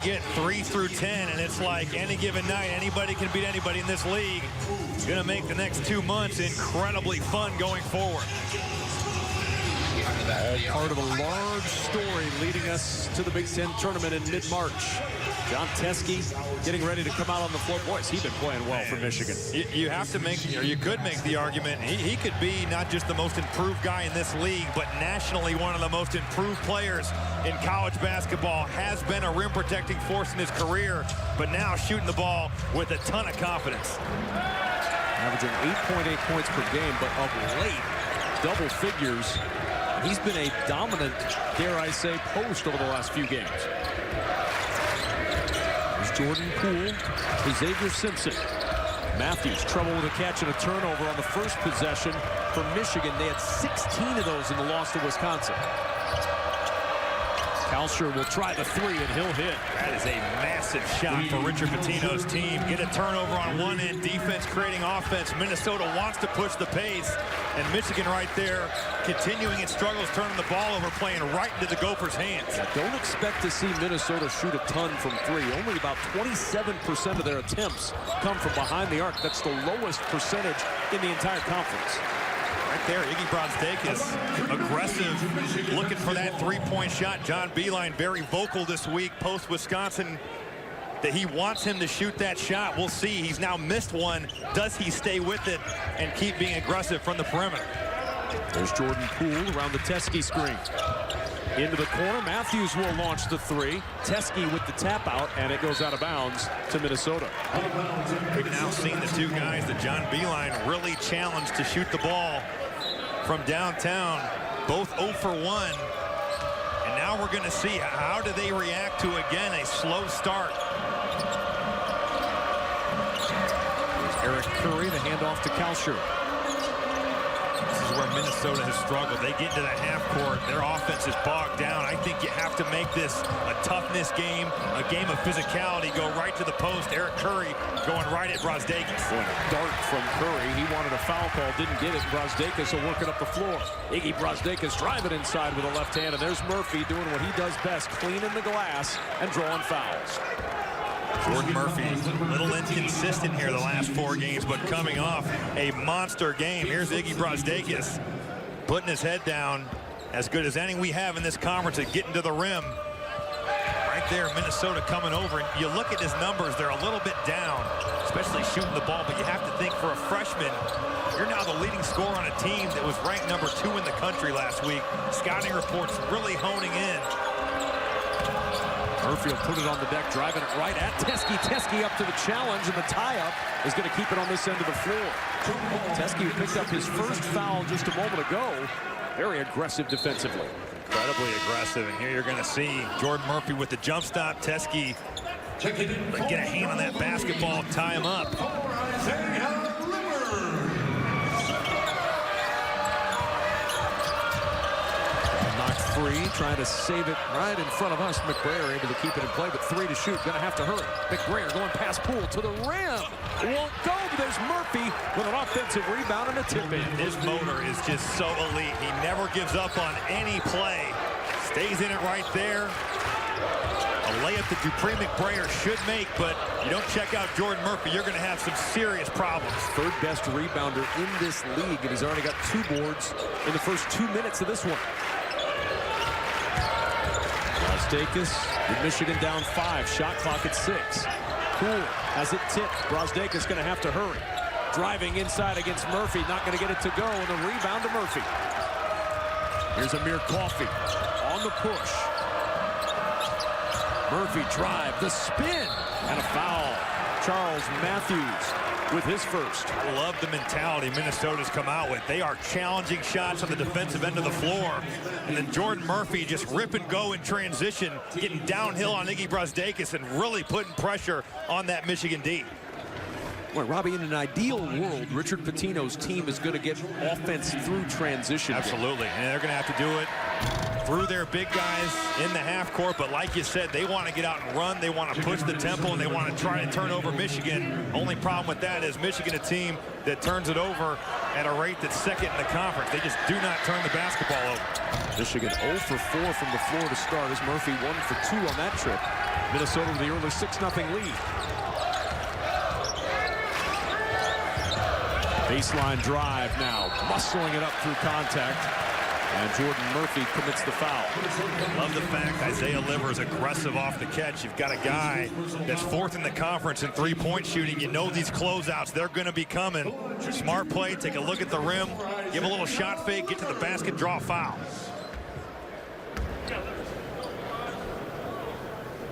get 3 through 10, and it's like any given night, anybody can beat anybody in this league. It's going to make the next 2 months incredibly fun going forward. Part of a large story leading us to the Big Ten tournament in mid-March. John Teske getting ready to come out on the floor. Boys, he's been playing well for Michigan. You have to make, or you could make the argument, he could be not just the most improved guy in this league, but nationally one of the most improved players in college basketball. Has been a rim protecting force in his career, but now shooting the ball with a ton of confidence. Averaging 8.8 points per game, but of late, double figures. He's been a dominant, dare I say, post over the last few games. There's Jordan Poole, Xavier Simpson. Matthews, trouble with a catch and a turnover on the first possession for Michigan. They had 16 of those in the loss to Wisconsin. Kalsher will try the three, and he'll hit. That is a massive shot for Richard Pitino's team. Get a turnover on one end, defense creating offense. Minnesota wants to push the pace, and Michigan right there continuing its struggles, turning the ball over, playing right into the Gophers' hands. Don't expect to see Minnesota shoot a ton from three. Only about 27% of their attempts come from behind the arc. That's the lowest percentage in the entire conference. Right there, Iggy Brazdeikis, aggressive, looking for that three-point shot. John Beilein very vocal this week, post-Wisconsin, that he wants him to shoot that shot. We'll see. He's now missed one. Does he stay with it and keep being aggressive from the perimeter? There's Jordan Poole around the Teske screen. Into the corner, Matthews will launch the three. Teske with the tap out, and it goes out of bounds to Minnesota. We've now seen the two guys that John Beilein really challenged to shoot the ball from downtown, both 0 for 1. And now we're going to see how do they react to, again, a slow start. There's Eric Curry, the handoff to Kalsher. This is where Minnesota has struggled. They get into the half court. Their offense is bogged down. I think you have to make this a toughness game, a game of physicality. Go right to the post. Eric Curry going right at Brazdeikis. Boy, a dart from Curry. He wanted a foul call, didn't get it. Brazdeikis will work it up the floor. Iggy Brazdeikis driving inside with a left hand, and there's Murphy doing what he does best, cleaning the glass and drawing fouls. Jordan Murphy, a little inconsistent here the last 4 games, but coming off a monster game. Here's Iggy Brazdeikis putting his head down, as good as any we have in this conference at getting to the rim. Right there, Minnesota coming over. And you look at his numbers, they're a little bit down, especially shooting the ball, but you have to think for a freshman, you're now the leading scorer on a team that was ranked number 2 in the country last week. Scouting reports really honing in. Murphy will put it on the deck, driving it right at Teske. Teske up to the challenge, and the tie-up is going to keep it on this end of the floor. Teske picked up his first foul just a moment ago. Very aggressive defensively. Incredibly aggressive, and here you're going to see Jordan Murphy with the jump stop. Teske get a hand on that basketball, tie him up. Free, trying to save it right in front of us. McBrayer able to keep it in play, but 3 to shoot. Gonna have to hurry. McBrayer going past Poole to the rim. Won't go, but there's Murphy with an offensive rebound and a tip in. His motor is just so elite. He never gives up on any play. Stays in it right there. A layup that Dupree McBrayer should make, but you don't check out Jordan Murphy, you're gonna have some serious problems. 3rd best rebounder in this league, and he's already got 2 boards in the first 2 minutes of this one. Brazdeikis with Michigan down 5. Shot clock at 6. Poole has it tipped. Brazdeikis going to have to hurry. Driving inside against Murphy. Not going to get it to go. And a rebound to Murphy. Here's Amir Coffey on the push. Murphy drive. The spin. And a foul. Charles Matthews with his first. I love the mentality Minnesota's come out with. They are challenging shots on the defensive end of the floor. And then Jordan Murphy just rip and go in transition, getting downhill on Iggy Brazdeikis and really putting pressure on that Michigan D. Well, Robbie, in an ideal world, Richard Pitino's team is going to get offense through transition. Absolutely, and they're going to have to do it through their big guys in the half court. But like you said, they want to get out and run. They want to push the tempo, and they want to try to turn over Michigan. Only problem with that is Michigan, a team that turns it over at a rate that's 2nd in the conference. They just do not turn the basketball over. Michigan 0 for 4 from the floor to start as Murphy 1 for 2 on that trip. Minnesota with the early 6-0 lead. Baseline drive now, muscling it up through contact. And Jordan Murphy commits the foul. Love the fact Isaiah Livers aggressive off the catch. You've got a guy that's 4th in the conference in three-point shooting. You know these closeouts, they're going to be coming. Smart play, take a look at the rim, give a little shot fake, get to the basket, draw a foul.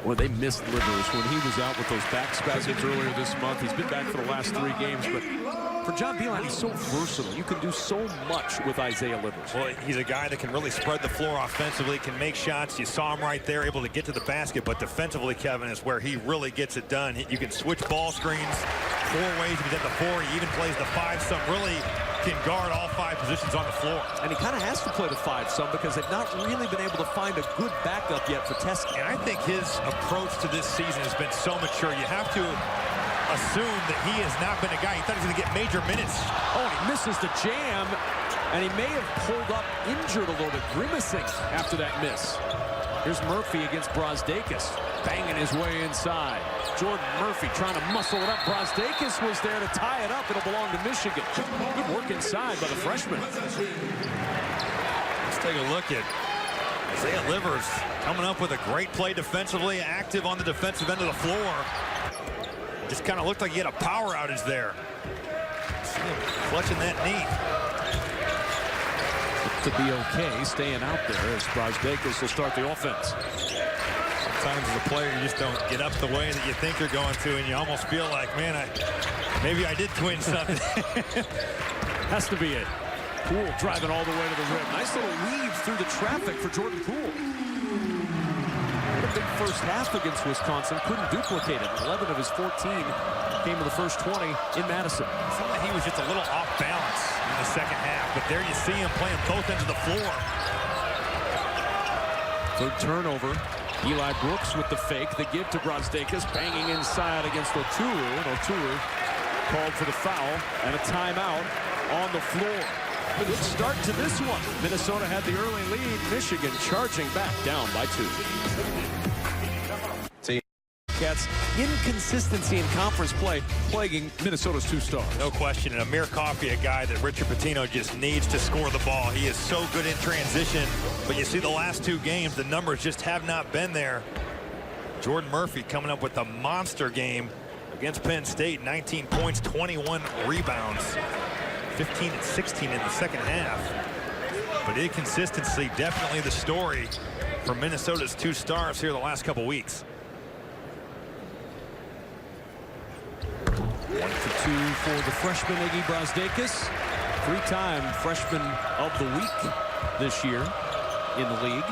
Well, they missed Livers when he was out with those back spasms earlier this month. He's been back for the last 3 games, but for John Beilein, he's so versatile. You can do so much with Isaiah Livers. Well, he's a guy that can really spread the floor offensively, can make shots. You saw him right there, able to get to the basket, but defensively, Kevin, is where he really gets it done. You can switch ball screens 4 ways. He's at the 4. He even plays the 5 some. Really can guard all 5 positions on the floor. And he kind of has to play the 5 some because they've not really been able to find a good backup yet for Teske. And I think his approach to this season has been so mature. You have to assume that he has not been a guy. He thought he was going to get major minutes. Oh, he misses the jam, and he may have pulled up injured a little bit, grimacing after that miss. Here's Murphy against Brazdeikis, banging his way inside. Jordan Murphy trying to muscle it up. Brazdeikis was there to tie it up. It'll belong to Michigan. Good work inside by the freshman. Let's take a look at Isaiah Livers coming up with a great play defensively, active on the defensive end of the floor. Just kind of looked like he had a power outage there. See him clutching that knee. To be okay, staying out there as Brazdeikis will start the offense. Sometimes as a player, you just don't get up the way that you think you're going to, and you almost feel like, man, maybe I did twin something. Has to be it. Poole driving all the way to the rim. Nice little weave through the traffic for Jordan Poole. What a big first half against Wisconsin. Couldn't duplicate it. 11 of his 14 came to the first 20 in Madison. It seemed like he was just a little off balance in the second half, but there you see him playing both ends of the floor. Third turnover. Eli Brooks with the fake. The give to Brazdeikis, banging inside against Oturu. And Oturu called for the foul and a timeout on the floor. A good start to this one. Minnesota had the early lead. Michigan charging back down by 2. Cats inconsistency in conference play plaguing Minnesota's 2 stars. No question. And Amir Coffey, a guy that Richard Pitino just needs to score the ball. He is so good in transition. But you see the last 2 games, the numbers just have not been there. Jordan Murphy coming up with a monster game against Penn State. 19 points, 21 rebounds. 15 and 16 in the second half. But inconsistency definitely the story for Minnesota's 2 stars here the last couple weeks. 1 for 2 for the freshman Iggy Brazdeikis. 3-time freshman of the week this year in the league.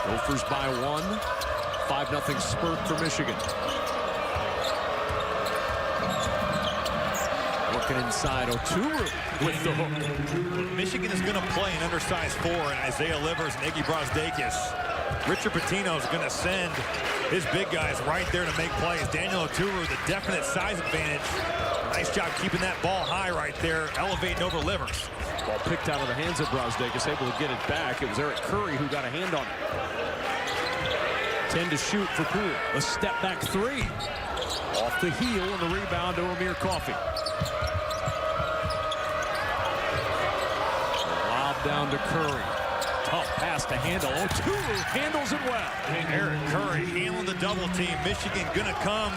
Gophers by 1. 5-0 spurt for Michigan. Working inside, Oturu with the hook. Michigan is going to play an undersized 4 in Isaiah Livers and Iggy Brazdeikis. Richard Pitino is going to send his big guys right there to make plays. Daniel Oturu, the definite size advantage. Nice job keeping that ball high right there, elevating over Livers. Ball picked out of the hands of Brazdeikis, able to get it back. It was Eric Curry who got a hand on it. 10 to shoot for Poole. A step back 3. Off the heel and the rebound to Amir Coffey. Lob down to Curry. Tough pass to handle. Oturu handles it well. Eric Curry handling the double team. Michigan gonna come,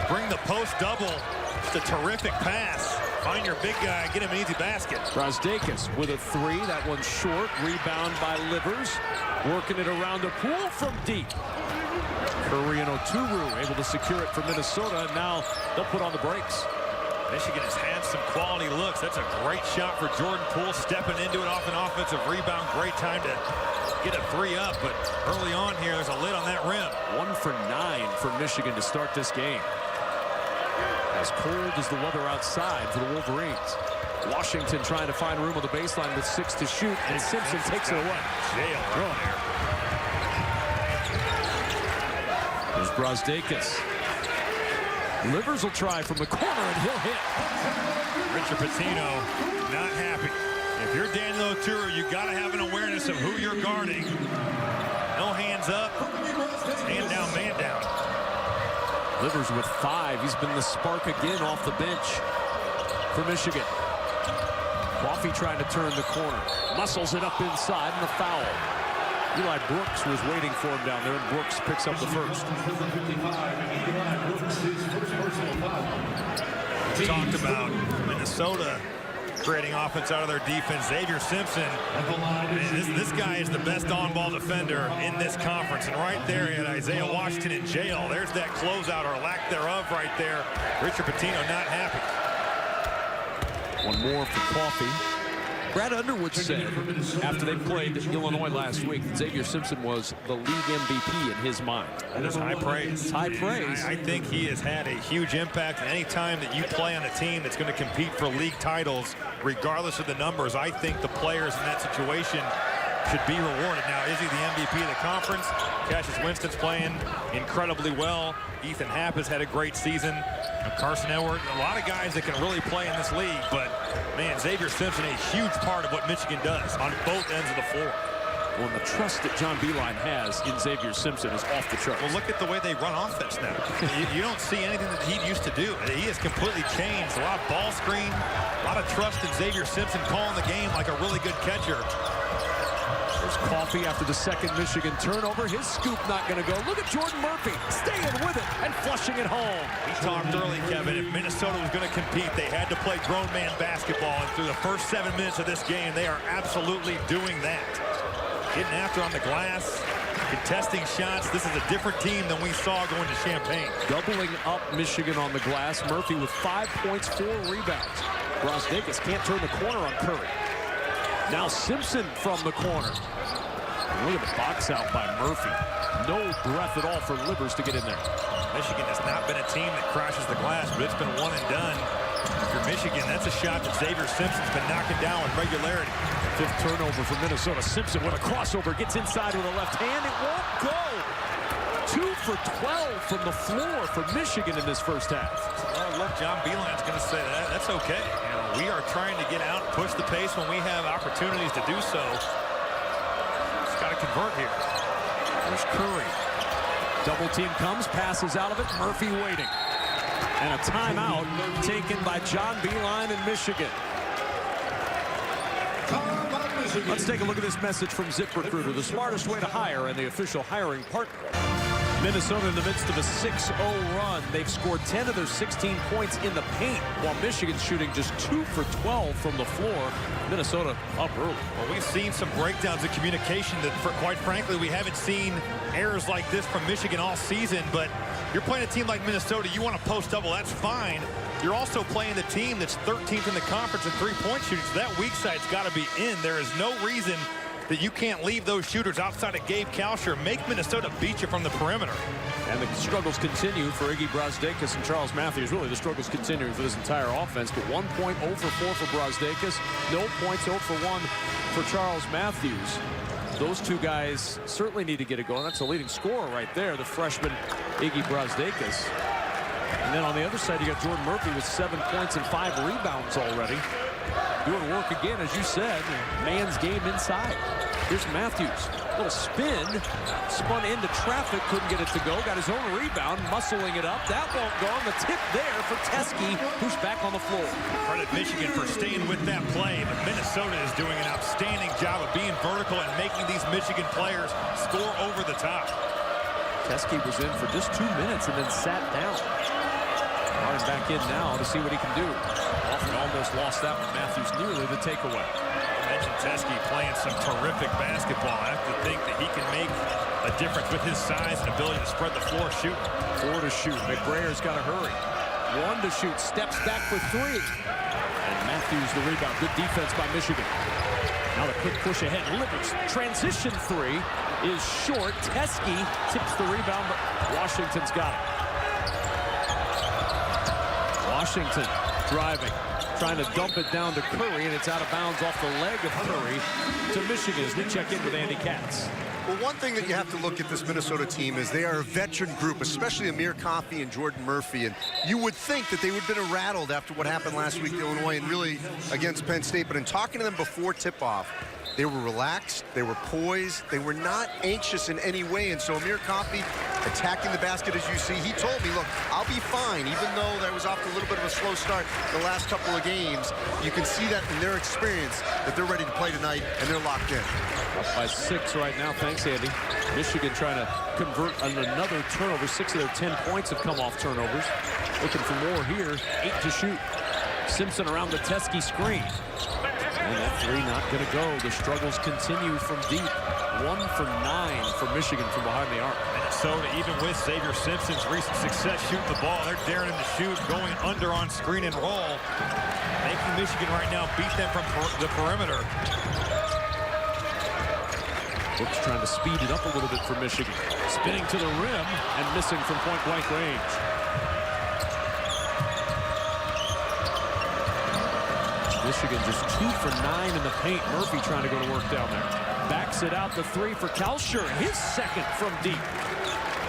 bring the post double. Just a terrific pass. Find your big guy, get him an easy basket. Brazdeikis with a 3. That one's short. Rebound by Livers. Working it around the Poole from deep. Curry and Oturu able to secure it for Minnesota. And now they'll put on the brakes. Michigan has had some quality looks. That's a great shot for Jordan Poole, stepping into it off an offensive rebound. Great time to get a 3 up, but early on here, there's a lid on that rim. 1 for 9 for Michigan to start this game. As cold as the weather outside for the Wolverines. Washington trying to find room on the baseline with 6 to shoot, and Simpson takes it away. Jail right there. There's Brazdeikis. Livers will try from the corner, and he'll hit. Richard Pitino not happy. If you're Daniel Oturu, you got to have an awareness of who you're guarding. No hands up. Man down, man down. Livers with 5. He's been the spark again off the bench for Michigan. Coffee trying to turn the corner. Muscles it up inside and a foul. Eli Brooks was waiting for him down there, and Brooks picks up the first. We talked about Minnesota creating offense out of their defense. Xavier Simpson, this guy is the best on-ball defender in this conference. And right there, he had Isaiah Washington in jail. There's that closeout, or lack thereof, right there. Richard Pitino not happy. One more for Coffee. Brad Underwood said after they played Illinois last week, Xavier Simpson was the league MVP in his mind. That is high praise. High praise. I think he has had a huge impact. Any time that you play on a team that's going to compete for league titles, regardless of the numbers, I think the players in that situation should be rewarded. Now, is he the MVP of the conference? Cassius Winston's playing incredibly well. Ethan Happ has had a great season. Carson Edwards, a lot of guys that can really play in this league, but man, Xavier Simpson, a huge part of what Michigan does on both ends of the floor. Well, the trust that John Beilein has in Xavier Simpson is off the charts. Well, look at the way they run offense now. you don't see anything that he used to do. He has completely changed. A lot of ball screen, a lot of trust in Xavier Simpson calling the game like a really good catcher. There's Coffee after the second Michigan turnover. His scoop not going to go. Look at Jordan Murphy staying with it and flushing it home. We talked early, Kevin, if Minnesota was going to compete, they had to play grown man basketball. And through the first 7 minutes of this game, they are absolutely doing that. Getting after on the glass, contesting shots. This is a different team than we saw going to Champaign. Doubling up Michigan on the glass. Murphy with 5 points, 4 rebounds. Brosdakis can't turn the corner on Curry. Now Simpson from the corner. Look at the box out by Murphy. No breath at all for Livers to get in there. Michigan has not been a team that crashes the glass, but it's been one and done. If you're Michigan, that's a shot that Xavier Simpson's been knocking down with regularity. 5th turnover for Minnesota. Simpson with a crossover, gets inside with a left hand. It won't go. 2 for 12 from the floor for Michigan in this first half. Well, look, John Beilein's going to say that. That's okay. You know, we are trying to get out, push the pace when we have opportunities to do so. Just got to convert here. There's Curry. Double team comes, passes out of it. Murphy waiting. And a timeout taken by John Beilein in Michigan. Let's take a look at this message from ZipRecruiter, the smartest way to hire and the official hiring partner. Minnesota in the midst of a 6-0 run. They've scored 10 of their 16 points in the paint, while Michigan's shooting just 2 for 12 from the floor. Minnesota up early. Well, we've seen some breakdowns in communication that, quite frankly, we haven't seen errors like this from Michigan all season. But you're playing a team like Minnesota, you want to post double, that's fine. You're also playing the team that's 13th in the conference in three-point shooting, so that weak side's got to be in. There is no reason that you can't leave those shooters outside of Gabe Kalsher. Make Minnesota beat you from the perimeter. And the struggles continue for Iggy Brosdakis and Charles Matthews. Really, the struggles continuing for this entire offense. But 1 point, 0 for 4 for Brosdakis. No points, 0 for 1 for Charles Matthews. Those two guys certainly need to get it going. That's the leading scorer right there, the freshman Iggy Brosdakis. And then on the other side, you got Jordan Murphy with 7 points and 5 rebounds already. Doing work again, as you said, man's game inside. Here's Matthews, little spin, spun into traffic, couldn't get it to go, got his own rebound, muscling it up. That won't go, and the tip there for Teske, who's back on the floor. Credit Michigan for staying with that play, but Minnesota is doing an outstanding job of being vertical and making these Michigan players score over the top. Teske was in for just 2 minutes and then sat down. Brought him back in now to see what he can do. Often almost lost that one. Matthews nearly the takeaway. I mentioned Teske playing some terrific basketball. I have to think that he can make a difference with his size and ability to spread the floor shooting. 4 to shoot. McBrayer's got to hurry. 1 to shoot. Steps back for 3. And Matthews the rebound. Good defense by Michigan. Now the quick push ahead. Livers. Transition 3 is short. Teske tips the rebound, but Washington's got it. Washington driving, trying to dump it down to Curry, and it's out of bounds off the leg of Curry to Michigan as we check in with Andy Katz. Well, one thing that you have to look at this Minnesota team is they are a veteran group, especially Amir Coffey and Jordan Murphy. And you would think that they would have been rattled after what happened last week in Illinois and really against Penn State. But in talking to them before tip-off, they were relaxed, they were poised, they were not anxious in any way. And so Amir Coffey attacking the basket as you see. He told me, look, I'll be fine, even though that was off to a little bit of a slow start the last couple of games. You can see that in their experience that they're ready to play tonight and they're locked in. Up by 6 right now. Thanks, Andy. Michigan trying to convert on another turnover. 6 of their 10 points have come off turnovers. Looking for more here. 8 to shoot. Simpson around the Teskey screen. And that 3 not going to go. The struggles continue from deep. 1 for 9 for Michigan from behind the arc. Minnesota, even with Xavier Simpson's recent success shooting the ball, they're daring him to shoot, going under on screen and roll, making Michigan right now beat them from the perimeter. Brooks trying to speed it up a little bit for Michigan. Spinning to the rim and missing from point-blank range. Michigan just 2 for 9 in the paint. Murphy trying to go to work down there. Backs it out, the 3 for Kalsher. His second from deep.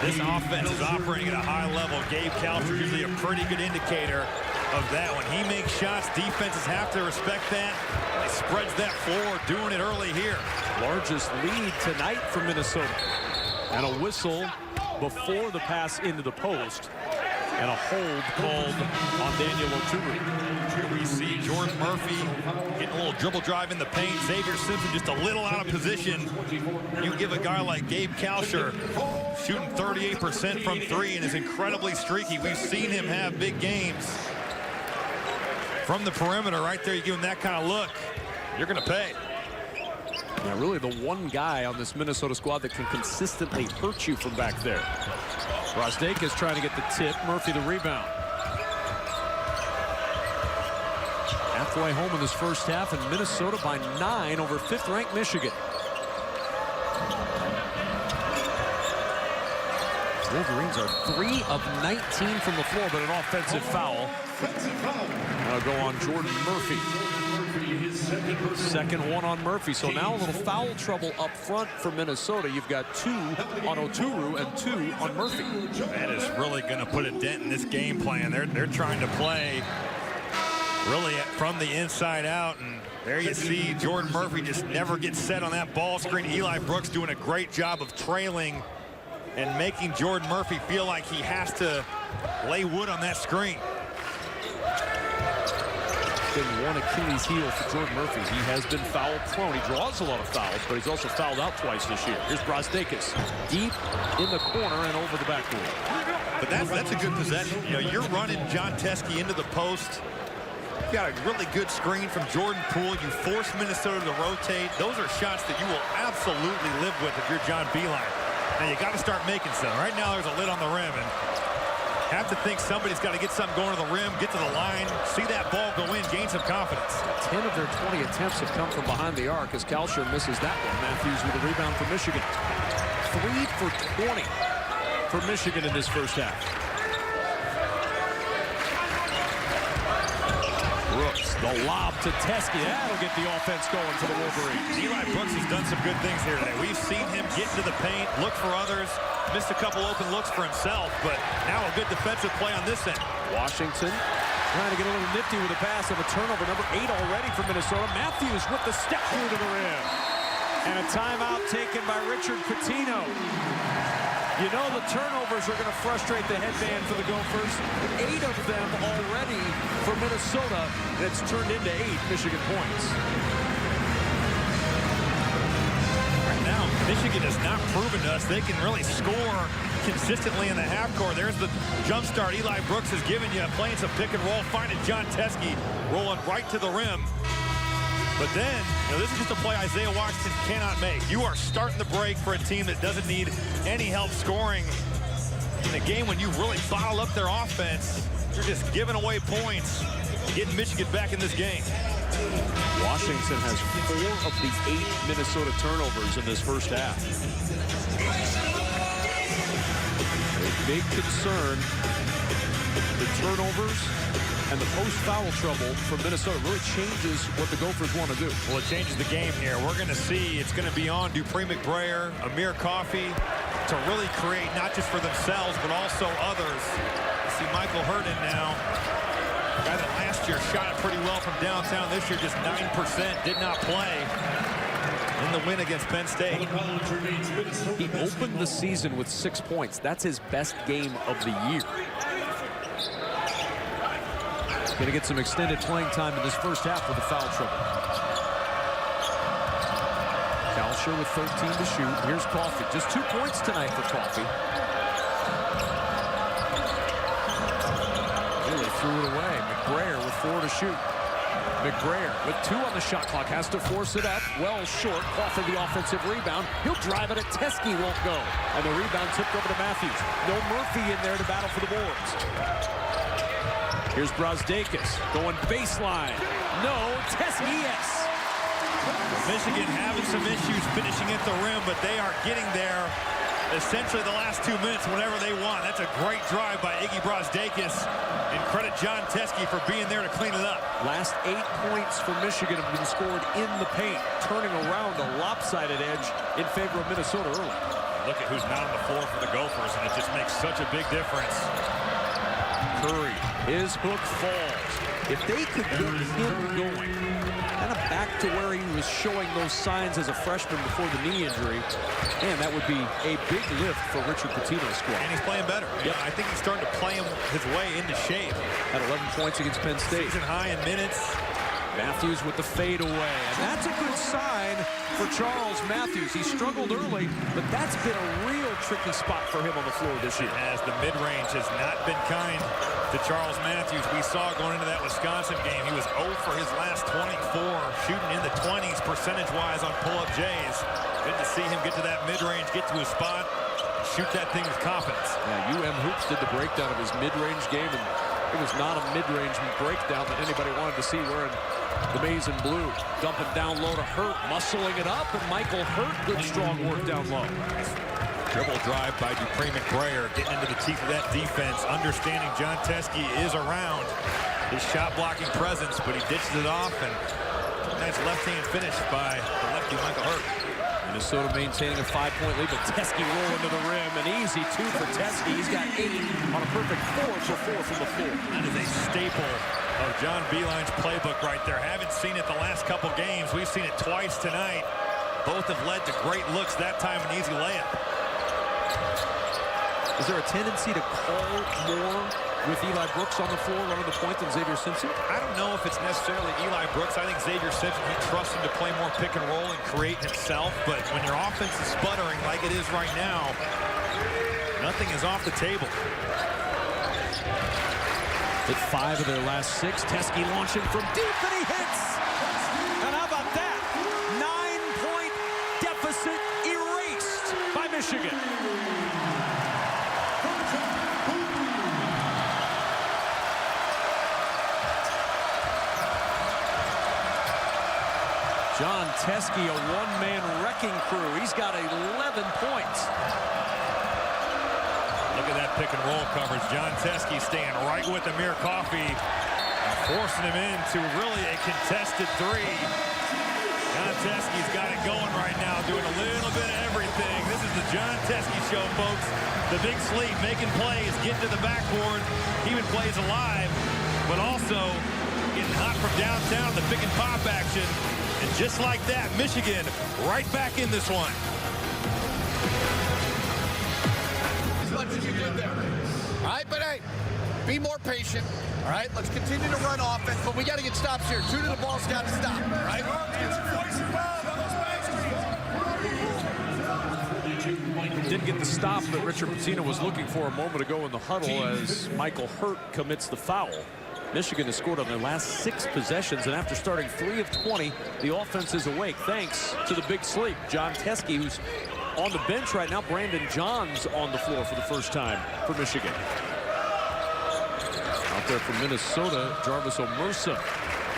This offense is operating at a high level. Gabe Kalsher is usually a pretty good indicator of that. When he makes shots, defenses have to respect that. He spreads that floor, doing it early here. Largest lead tonight for Minnesota. And a whistle before the pass into the post. And a hold called on Daniel Oturu. Here we see Jordan Murphy getting a little dribble drive in the paint. Xavier Simpson just a little out of position. You give a guy like Gabe Kalsher shooting 38% from 3 and is incredibly streaky. We've seen him have big games from the perimeter. Right there, you give him that kind of look, you're going to pay. Now, really the one guy on this Minnesota squad that can consistently hurt you from back there. Brosdakis trying to get the tip. Murphy the rebound. Halfway home in this first half, and Minnesota by 9 over 5th-ranked Michigan. Wolverines are 3 of 19 from the floor, but an offensive foul. That'll go on Jordan Murphy. Second one on Murphy. So now a little foul trouble up front for Minnesota. You've got 2 on Oturu and 2 on Murphy. That is really going to put a dent in this game plan. They're trying to play really from the inside out, and there you see Jordan Murphy just never gets set on that ball screen. Eli Brooks doing a great job of trailing and making Jordan Murphy feel like he has to lay wood on that screen. Been one Achilles heel for Jordan Murphy. He has been foul prone. He draws a lot of fouls, but he's also fouled out twice this year. Here's Brosdakis deep in the corner and over the backboard. But that's a good possession. You know, you're running John Teskey into the post. You got a really good screen from Jordan Poole. You force Minnesota to rotate. Those are shots that you will absolutely live with if you're John Beilein. Now you got to start making some. Right now there's a lid on the rim, and have to think somebody's got to get something going to the rim, get to the line, see that ball go in, gain some confidence. 10 of their 20 attempts have come from behind the arc as Kalsher misses that one. Matthews with a rebound for Michigan. 3 for 20 for Michigan in this first half. Brooks, the lob to Teskey. That'll get the offense going for the Wolverines. Eli Brooks has done some good things here today. We've seen him get into the paint, look for others, missed a couple open looks for himself, but now a good defensive play on this end. Washington trying to get a little nifty with a pass of a turnover. Number 8 already for Minnesota. Matthews with the step through to the rim. And a timeout taken by Richard Pitino. You know the turnovers are going to frustrate the headband for the Gophers. 8 of them already for Minnesota, and it's turned into 8 Michigan points. Right now, Michigan has not proven to us they can really score consistently in the half court. There's the jump start Eli Brooks has given you, playing some pick and roll, finding John Teskey, rolling right to the rim. But then, you know, this is just a play Isaiah Washington cannot make. You are starting the break for a team that doesn't need any help scoring. In a game when you really bottle up their offense, you're just giving away points, getting Michigan back in this game. Washington has 4 of the 8 Minnesota turnovers in this first half. A big concern, the turnovers and the post-foul trouble from Minnesota really changes what the Gophers want to do. Well, it changes the game here. We're going to see it's going to be on Dupree McBrayer, Amir Coffey to really create not just for themselves, but also others. You see Michael Herndon now, a guy that last year shot it pretty well from downtown. This year just 9%, did not play. in the win against Penn State. He opened the season with 6 points. That's his best game of the year. Going to get some extended playing time in this first half with the foul trouble. Kalsher with 13 to shoot. Here's Coffey. Just 2 points tonight for Coffey. Really threw it away. McBrayer with 4 to shoot. McBrayer with 2 on the shot clock. Has to force it up. Well short. Coffey the offensive rebound. He'll drive it at Teske. Won't go. And the rebound tipped over to Matthews. No Murphy in there to battle for the boards. Here's Brazdeikis going baseline. No, Teske, yes. Michigan having some issues finishing at the rim, but they are getting there essentially the last 2 minutes whenever they want. That's a great drive by Iggy Brazdeikis. And credit John Teske for being there to clean it up. Last 8 points for Michigan have been scored in the paint, turning around a lopsided edge in favor of Minnesota early. Look at who's not on the floor for the Gophers, and it just makes such a big difference. Curry, his hook falls. If they could get him going, kind of back to where he was showing those signs as a freshman before the knee injury, man, that would be a big lift for Richard Pitino's squad. And he's playing better. Yep. I think he's starting to play his way into shape. Had 11 points against Penn State. Season high in minutes. Matthews with the fade away. And that's a good sign for Charles Matthews. He struggled early, but that's been a real tricky spot for him on the floor this year. As the mid-range has not been kind to Charles Matthews. We saw going into that Wisconsin game, he was 0 for his last 24, shooting in the 20s percentage-wise on pull-up Jays. Good to see him get to that mid-range, get to his spot, shoot that thing with confidence. Yeah, UM Hoops did the breakdown of his mid-range game, and it was not a mid-range breakdown that anybody wanted to see wearing the maize and blue. Dumping down low to Hurt, muscling it up, and Michael Hurt, good strong work down low. Dribble drive by Dupree McBrayer, getting into the teeth of that defense, understanding John Teske is around his shot-blocking presence, but he ditches it off, and nice left-hand finish by the lefty Michael Hurt. Minnesota maintaining a 5-point lead, but Teske rolling to the rim. An easy 2 for Teske. He's got 8 on a perfect 4 for 4 from the floor. That is a staple of John Beilein's playbook right there. Haven't seen it the last couple games. We've seen it twice tonight. Both have led to great looks, that time an easy layup. Is there a tendency to call more with Eli Brooks on the floor running the point than Xavier Simpson? I don't know if it's necessarily Eli Brooks. I think Xavier Simpson, he trusts him to play more pick and roll and create himself. But when your offense is sputtering like it is right now, nothing is off the table. Hit 5 of their last 6. Teske launching from deep, and he hits. And how about that? 9-point deficit erased by Michigan. John Teske, a one-man wrecking crew. He's got 11 points. Look at that pick and roll coverage. John Teske staying right with Amir Coffey, forcing him into really a contested 3. John Teske's got it going right now, doing a little bit of everything. This is the John Teske show, folks. The big sleep, making plays, getting to the backboard, keeping plays alive, but also getting hot from downtown, the pick and pop action. And just like that, Michigan right back in this one. As much as you did there. All right, but hey, be more patient. All right, let's continue to run offense, but we got to get stops here. 2 to the ball's got to stop. All right? Didn't get the stop that Richard Pitino was looking for a moment ago in the huddle as Michael Hurt commits the foul. Michigan has scored on their last 6 possessions, and after starting 3 of 20, the offense is awake thanks to the big sleep. John Teske, who's on the bench right now. Brandon Johns on the floor for the first time for Michigan. Out there from Minnesota, Jarvis Omersa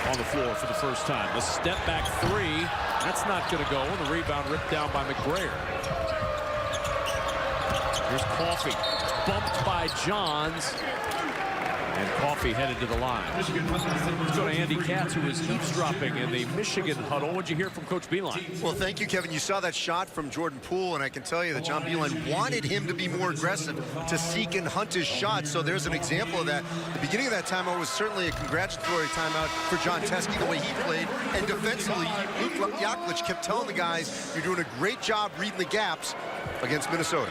on the floor for the first time. The step back 3, that's not going to go, and the rebound ripped down by McBrayer. Here's Coffey, bumped by Johns. And Coffey headed to the line. Let's go to Andy Katz, who is eavesdropping in the Michigan huddle. What'd you hear from Coach Beeline? Well, thank you, Kevin. You saw that shot from Jordan Poole, and I can tell you that John Beeline wanted him to be more aggressive, to seek and hunt his shot. So there's an example of that. The beginning of that timeout was certainly a congratulatory timeout for John Teske, the way he played. And defensively, Luke Yaklich kept telling the guys, you're doing a great job reading the gaps against Minnesota.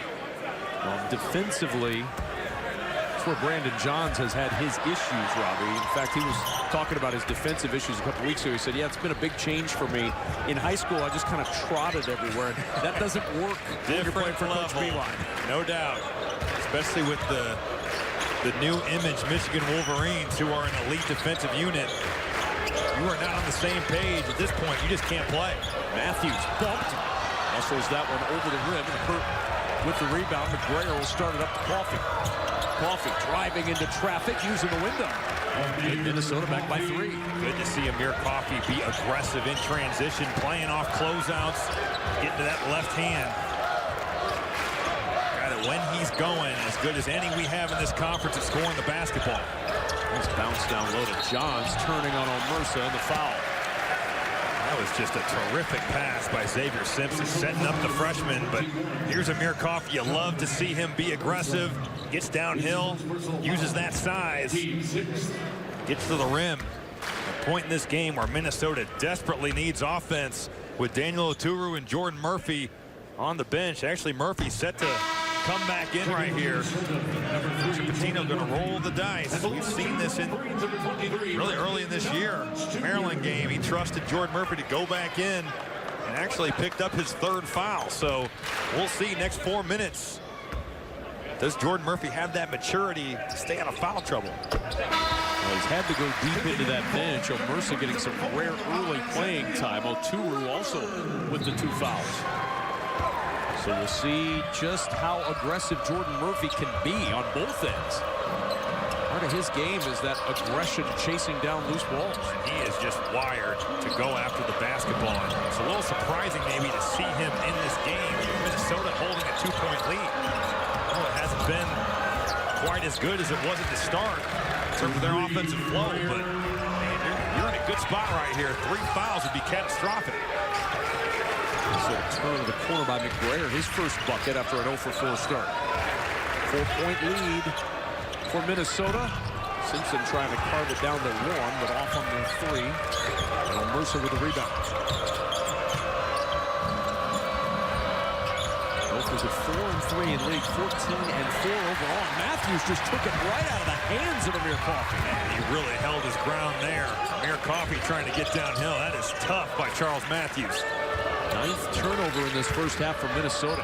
Well, defensively, that's where Brandon Johns has had his issues, Robbie. In fact, he was talking about his defensive issues a couple weeks ago. He said, yeah, it's been a big change for me. In high school, I just kind of trotted everywhere. And that doesn't work when you're playing for Coach Beeline. No doubt, especially with the new image Michigan Wolverines, who are an elite defensive unit. You are not on the same page at this point. You just can't play. Matthews bumped. Muscles that one over the rim. And Hurt with the rebound. McGrayer will start it up to Coffey. Coffey driving into traffic, using the window. And Minnesota back by 3. Good to see Amir Coffey be aggressive in transition, playing off closeouts, getting to that left hand. Got it when he's going, as good as any we have in this conference at scoring the basketball. Nice bounce down low to Johns, turning on Omersa, and the foul. That was just a terrific pass by Xavier Simpson, setting up the freshman. But here's Amir Coffey. You love to see him be aggressive. Gets downhill, uses that size, gets to the rim. A point in this game where Minnesota desperately needs offense with Daniel Oturu and Jordan Murphy on the bench. Actually, Murphy set to come back in right here. Richard Pitino going to roll the dice. We've seen this in really early in this year. Maryland game, he trusted Jordan Murphy to go back in and actually picked up his 3rd foul. So we'll see next 4 minutes. Does Jordan Murphy have that maturity to stay out of foul trouble? Well, he's had to go deep into that bench. Omersa getting some rare early playing time. Oturu also with the 2 fouls. So we'll see just how aggressive Jordan Murphy can be on both ends. Part of his game is that aggression, chasing down loose balls. He is just wired to go after the basketball. It's a little surprising maybe to see him in this game. Minnesota holding a 2-point lead. Oh, it hasn't been quite as good as it was at the start in terms of their offensive flow, but man, you're in a good spot right here. 3 fouls would be catastrophic. So turn of the corner by McGrayer, his first bucket after an 0-for-4 start. 4-point lead for Minnesota. Simpson trying to carve it down to 1, but off on the 3. And Omersa with the rebound. Gophers at 4-3 in league, 14-4 overall. Matthews just took it right out of the hands of Amir Coffey. Man, he really held his ground there. Amir Coffey trying to get downhill. That is tough by Charles Matthews. 9th turnover in this first half for Minnesota.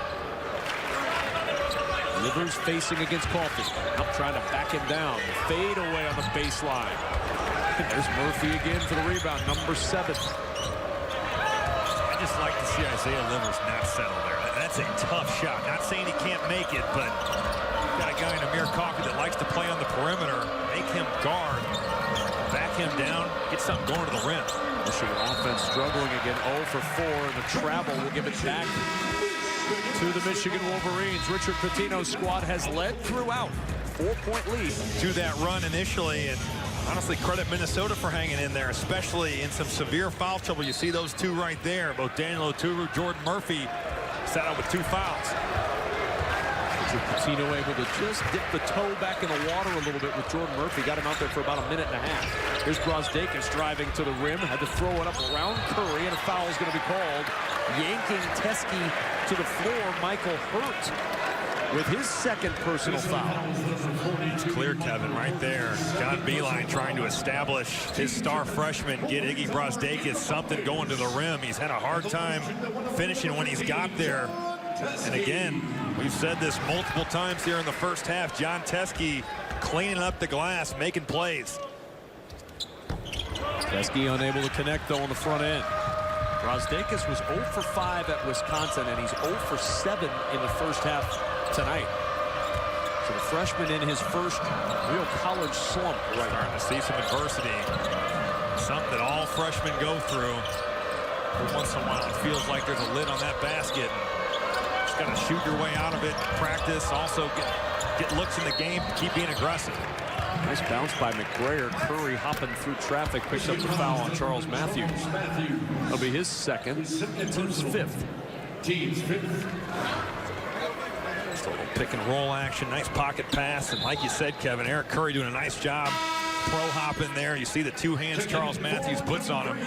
Livers facing against Coffey. Up trying to back him down. Fade away on the baseline. There's Murphy again for the rebound, number 7. I just like to see Isaiah Livers not settle there. That's a tough shot. Not saying he can't make it, but you've got a guy in Amir Coffey that likes to play on the perimeter. Make him guard. Back him down. Get something going to the rim. Michigan offense struggling again, 0-for-4, and the travel will give it back to the Michigan Wolverines. Richard Pitino's squad has led throughout. 4-point lead. To that run initially, and honestly credit Minnesota for hanging in there, especially in some severe foul trouble. You see those 2 right there, both Daniel Oturu, Jordan Murphy, set out with 2 fouls. Richard Pitino able to just dip the toe back in the water a little bit with Jordan Murphy. Got him out there for about a minute and a half. Here's Brazdeikis driving to the rim. Had to throw it up around Curry, and a foul is going to be called. Yanking Teske to the floor, Michael Hurt with his 2nd personal foul. It's clear, Kevin, right there. John Beeline trying to establish his star freshman, get Iggy Brazdeikis something going to the rim. He's had a hard time finishing when he's got there. And again, we've said this multiple times here in the first half. John Teske cleaning up the glass, making plays. Teske unable to connect, though, on the front end. Brazdeikis was 0-for-5 at Wisconsin, and he's 0-for-7 in the first half tonight. So the freshman in his first real college slump. Right. Starting to see some adversity. Something that all freshmen go through. Every once in a while, it feels like there's a lid on that basket. Just got to shoot your way out of it, practice, also get looks in the game, keep being aggressive. Nice bounce by McBrayer. Curry hopping through traffic, picks up the foul on Charles Matthews. That'll be his second, team's fifth. Just a little pick and roll action, nice pocket pass, and like you said, Kevin, Eric Curry doing a nice job. Pro hop in there. You see the two hands Charles Matthews puts on him.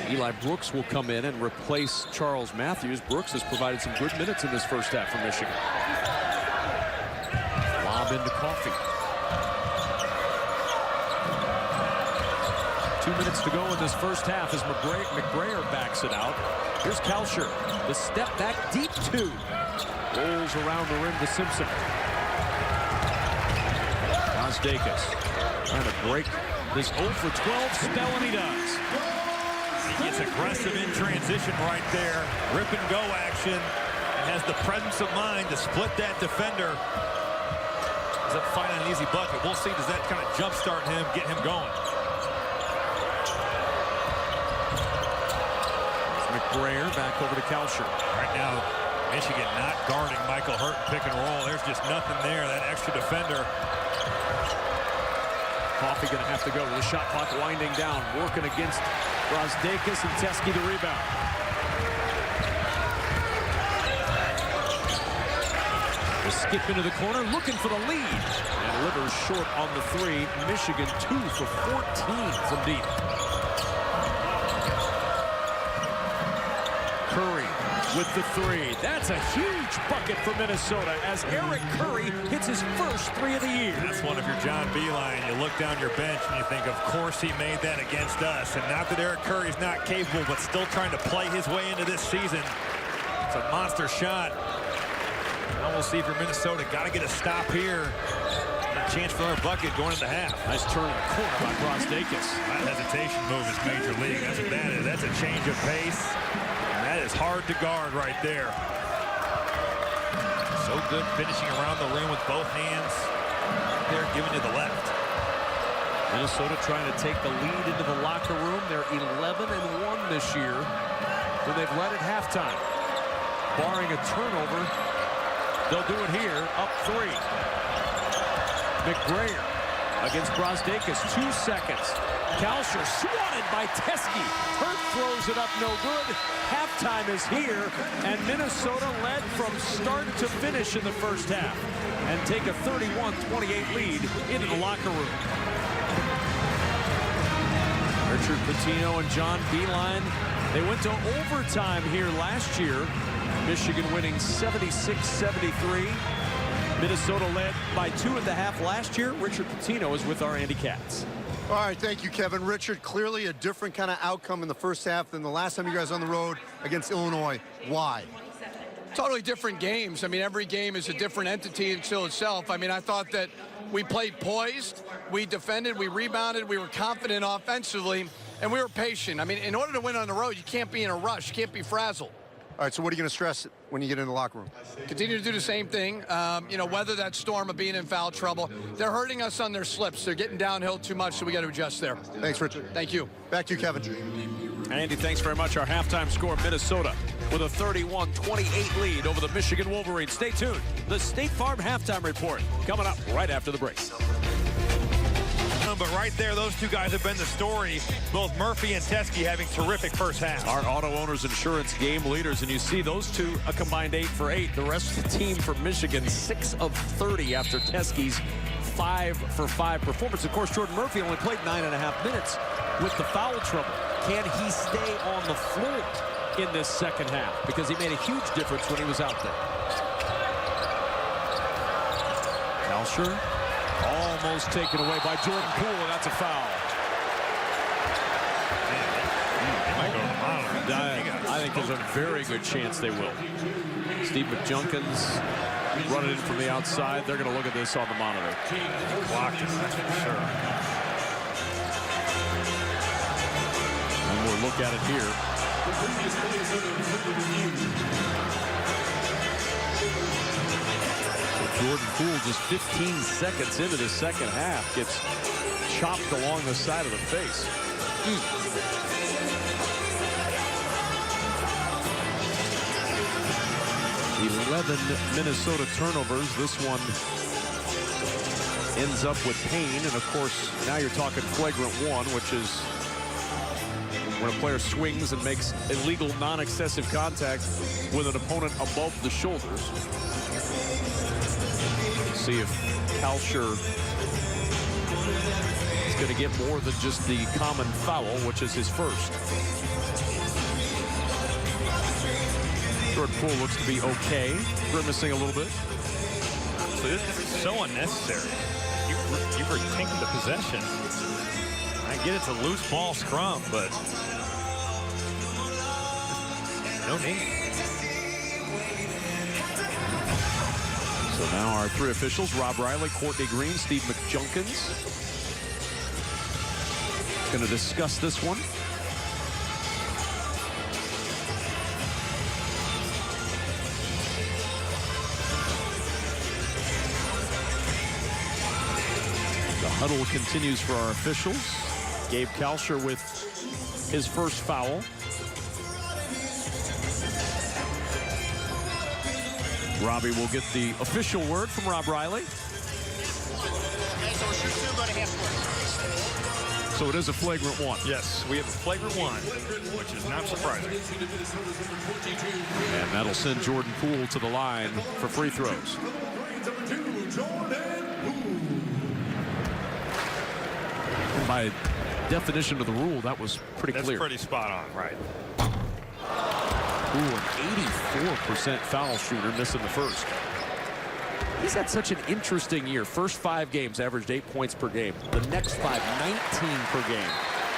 Eli Brooks will come in and replace Charles Matthews. Brooks has provided some good minutes in this first half for Michigan. Lob into Coffee. 2 minutes to go in this first half as McBrayer backs it out. Here's Kalsher. The step back deep two. Rolls around the rim to Simpson. Brosdakis trying to break this 0 for 12 spell, and he does. He gets aggressive in transition right there. Rip and go action. And has the presence of mind to split that defender. Does that find an easy bucket? We'll see. Does that kind of jumpstart him, get him going? McBrayer back over to Kalsher. Right now, Michigan not guarding Michael Hurt pick and roll. There's just nothing there. That extra defender. Coffee going to have to go with the shot clock winding down, working against Brosdakis, and Teske the rebound. The skip into the corner, looking for the lead. And Livers short on the three. Michigan 2 for 14 from deep. Curry with the three. That's a huge bucket for Minnesota as Eric Curry hits his first three of the year. That's one of your John Beilein. You look down your bench and you think, of course he made that against us. And not that Eric Curry's not capable, but still trying to play his way into this season. It's a monster shot. Now we'll see if you're Minnesota. Got to get a stop here. A chance for our bucket going into half. Nice turn in the corner by Brosdakis. That hesitation move is major league. That's what that is. That's a change of pace. That is hard to guard right there. So good finishing around the rim with both hands. They're giving to the left. Minnesota trying to take the lead into the locker room. They're 11-1 this year when they've led at halftime. Barring a turnover, they'll do it here, up 3. McBrayer against Brosdakis, 2 seconds. Kalsher swatted by Teske. Hurt throws it up, no good. Halftime is here, and Minnesota led from start to finish in the first half and take a 31-28 lead into the locker room. Richard Pitino and John Beilein, they went to overtime here last year. Michigan winning 76-73. Minnesota led by 2 at the half last year. Richard Pitino is with our Andy Katz. All right, thank you, Kevin. Richard, clearly a different kind of outcome in the first half than the last time you guys on the road against Illinois. Why? Totally different games. I mean, every game is a different entity until itself. I mean, I thought that we played poised, we defended, we rebounded, we were confident offensively, and we were patient. I mean, in order to win on the road, you can't be in a rush, you can't be frazzled. All right, so what are you going to stress when you get in the locker room? Continue to do the same thing. You know, weather that storm of being in foul trouble. They're hurting us on their slips. They're getting downhill too much, so we got to adjust there. Thanks, Richard. Thank you. Back to you, Kevin. Andy, thanks very much. Our halftime score, Minnesota with a 31-28 lead over the Michigan Wolverines. Stay tuned. The State Farm Halftime Report coming up right after the break. But right there, those two guys have been the story. Both Murphy and Teske having terrific first half. Our Auto Owners Insurance game leaders, and you see those two a combined 8 for 8. The rest of the team for Michigan, 6 of 30 after Teske's 5 for 5 performance. Of course, Jordan Murphy only played 9.5 minutes with the foul trouble. Can he stay on the floor in this second half? Because he made a huge difference when he was out there. Kalsher. Almost taken away by Jordan Poole, and that's a foul. They might go to the monitor. I think there's a very good chance they will. Steve McJunkins running in from the outside. They're going to look at this on the monitor. Blocked it, that's for sure. And we'll look at it here. Jordan Poole, just 15 seconds into the second half, gets chopped along the side of the face. 11 Minnesota turnovers. This one ends up with Payne. And, of course, now you're talking flagrant one, which is when a player swings and makes illegal non-excessive contact with an opponent above the shoulders. See if Kalsher is going to get more than just the common foul, which is his first. Jordan Poole looks to be okay, grimacing a little bit. So this is so unnecessary. You've retained the possession. I get it's a loose ball scrum, but no need. So now our three officials, Rob Riley, Courtney Green, Steve McJunkins, going to discuss this one. The huddle continues for our officials. Gabe Kalsher with his first foul. Robbie will get the official word from Rob Riley. So it is a flagrant one. Yes, we have a flagrant one, which is not surprising. And that'll send Jordan Poole to the line for free throws. And by definition of the rule, that was pretty clear. That's pretty spot on, right? Ooh, an 84% foul shooter, missing the first. He's had such an interesting year. First 5 games averaged 8 points per game. The next 5, 19 per game.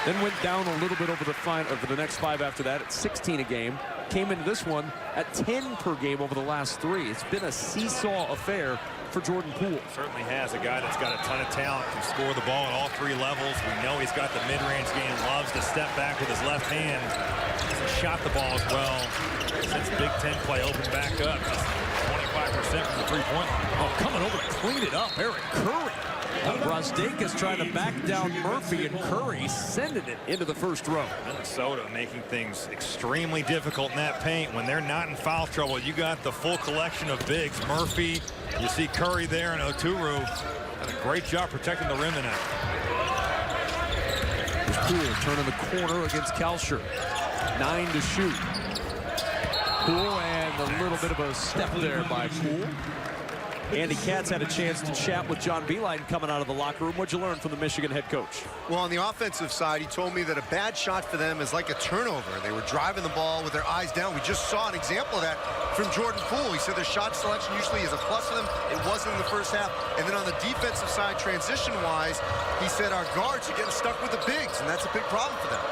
Then went down a little bit over the next 5 after that at 16 a game. Came into this one at 10 per game over the last 3. It's been a seesaw affair for Jordan Poole. Certainly has a guy that's got a ton of talent, can score the ball at all 3 levels. We know he's got the mid-range game, loves to step back with his left hand. He's shot the ball as well. Since Big Ten play opened back up, just 25% from the three-point line. Oh, coming over to clean it up, Eric Curry. Brosdakis trying to back down Murphy, and Curry sending it into the first row. Minnesota making things extremely difficult in that paint. When they're not in foul trouble, you got the full collection of bigs. Murphy, you see Curry there, and Oturu. Done a great job protecting the rim tonight. There's Poole turning the corner against Kalsher. 9 to shoot. Poole, and a little bit of a step there by Poole. Andy Katz had a chance to chat with John Beilein coming out of the locker room. What'd you learn from the Michigan head coach? Well, on the offensive side, he told me that a bad shot for them is like a turnover. They were driving the ball with their eyes down. We just saw an example of that from Jordan Poole. He said their shot selection usually is a plus for them. It wasn't in the first half. And then on the defensive side, transition-wise, he said our guards are getting stuck with the bigs, and that's a big problem for them.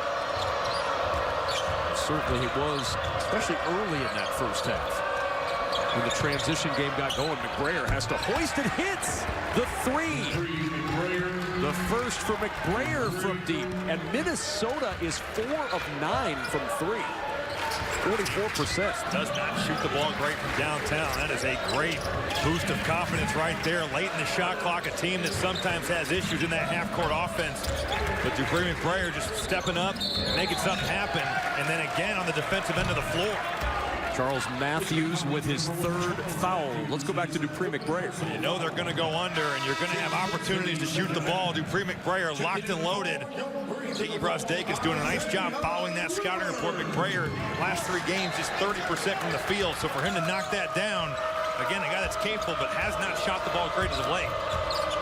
Certainly it was, especially early in that first half. When the transition game got going, McBrayer has to hoist and hits the 3. The first for McBrayer from deep. And Minnesota is 4 of 9 from 3. 44%. Does not shoot the ball great from downtown. That is a great boost of confidence right there. Late in the shot clock, a team that sometimes has issues in that half-court offense. But Dupree McBrayer just stepping up, making something happen. And then again on the defensive end of the floor. Charles Matthews with his 3rd foul. Let's go back to Dupree McBrayer. You know they're going to go under, and you're going to have opportunities to shoot the ball. Dupree McBrayer locked and loaded. Iggy Brosdakis doing a nice job following that scouting report. McBrayer, last 3 games, just 30% from the field. So for him to knock that down, again, a guy that's capable but has not shot the ball great as of late.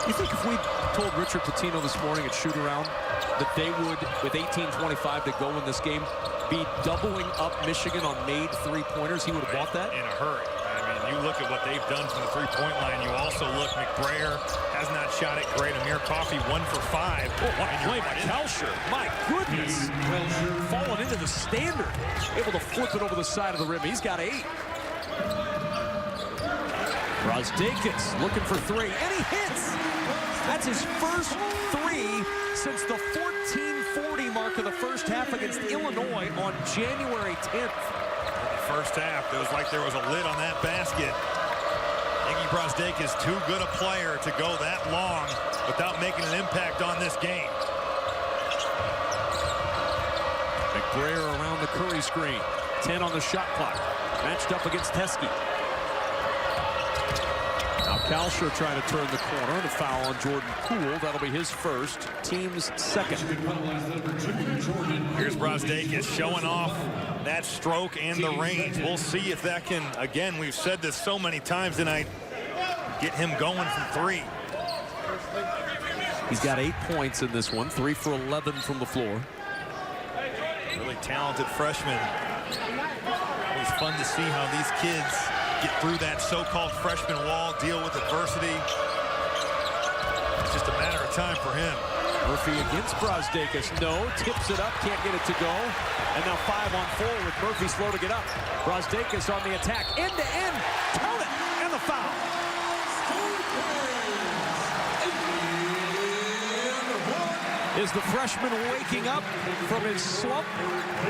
You think if we told Richard Pitino this morning at shoot-around that they would, with 18:25 to go in this game, be doubling up Michigan on made 3-pointers, he would have bought that? In a hurry. I mean, you look at what they've done from the 3-point line. You also look, McBrayer has not shot it great. Amir Coffey 1 for 5. Oh, what a play by Kalsher. My goodness. Falling into the standard. Able to flip it over the side of the rim. He's got 8. Brosdakis looking for 3, and he hits. That's his first 3 since the 14:40 mark of the first half against Illinois on January 10th. In the first half, it was like there was a lid on that basket. Iggy Brosdakis, too good a player to go that long without making an impact on this game. McBrayer around the Curry screen. 10 on the shot clock. Matched up against Teskey. Now Kalsher trying to turn the corner. The foul on Jordan Poole. That'll be his first, team's second. Here's Brosdakis showing off that stroke and the range. We'll see if that can, again, we've said this so many times tonight, get him going from three. He's got 8 points in this one, 3 for 11 from the floor. Really talented freshman. Always fun to see how these kids get through that so-called freshman wall, deal with adversity. It's just a matter of time for him. Murphy against Brosdakis. No, tips it up, can't get it to go. And now 5 on 4 with Murphy slow to get up. Brosdakis on the attack, end to end. Count it, and the foul. Is the freshman waking up from his slump?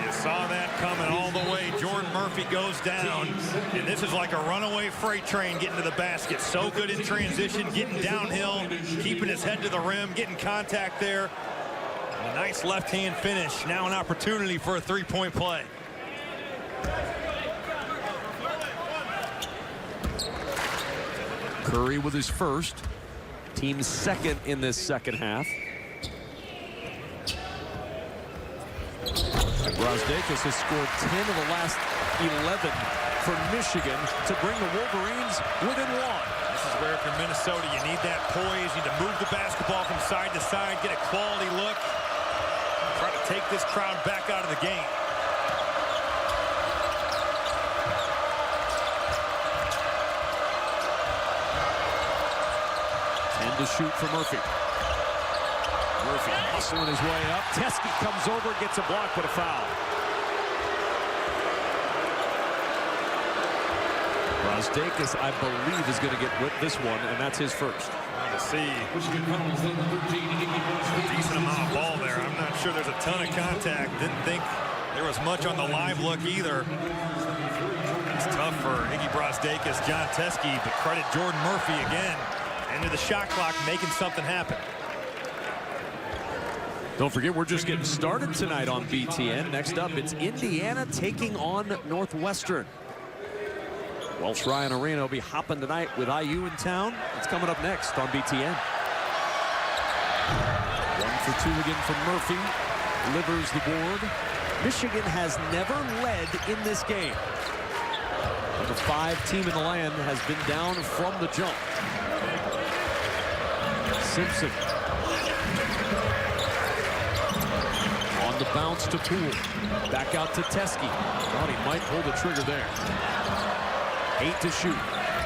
You saw that coming all the way. Jordan Murphy goes down, and this is like a runaway freight train getting to the basket. So good in transition, getting downhill, keeping his head to the rim, getting contact there. And a nice left-hand finish. Now an opportunity for a three-point play. Curry with his first. Team's second in this second half. Brosdakis has scored 10 of the last 11 for Michigan to bring the Wolverines within 1. This is where if you're Minnesota, you need that poise. You need to move the basketball from side to side, get a quality look. Try to take this crowd back out of the game. To shoot for Murphy. Murphy hustling his way up. Teskey comes over, gets a block, but a foul. Brosdakis, I believe, is going to get this one, and that's his first. To see a decent amount of ball there. I'm not sure there's a ton of contact. Didn't think there was much on the live look either. It's tough for Iggy Brosdakis, John Teskey, but credit Jordan Murphy again. Into the shot clock, making something happen. Don't forget, we're just getting started tonight on BTN. Next up, it's Indiana taking on Northwestern. Welsh Ryan Arena will be hopping tonight with IU in town. It's coming up next on BTN. 1 for 2 again from Murphy. Delivers the board. Michigan has never led in this game. The 5 team in the land has been down from the jump. Simpson on the bounce to Poole. Back out to Teskey. Thought he might pull the trigger there. 8 to shoot.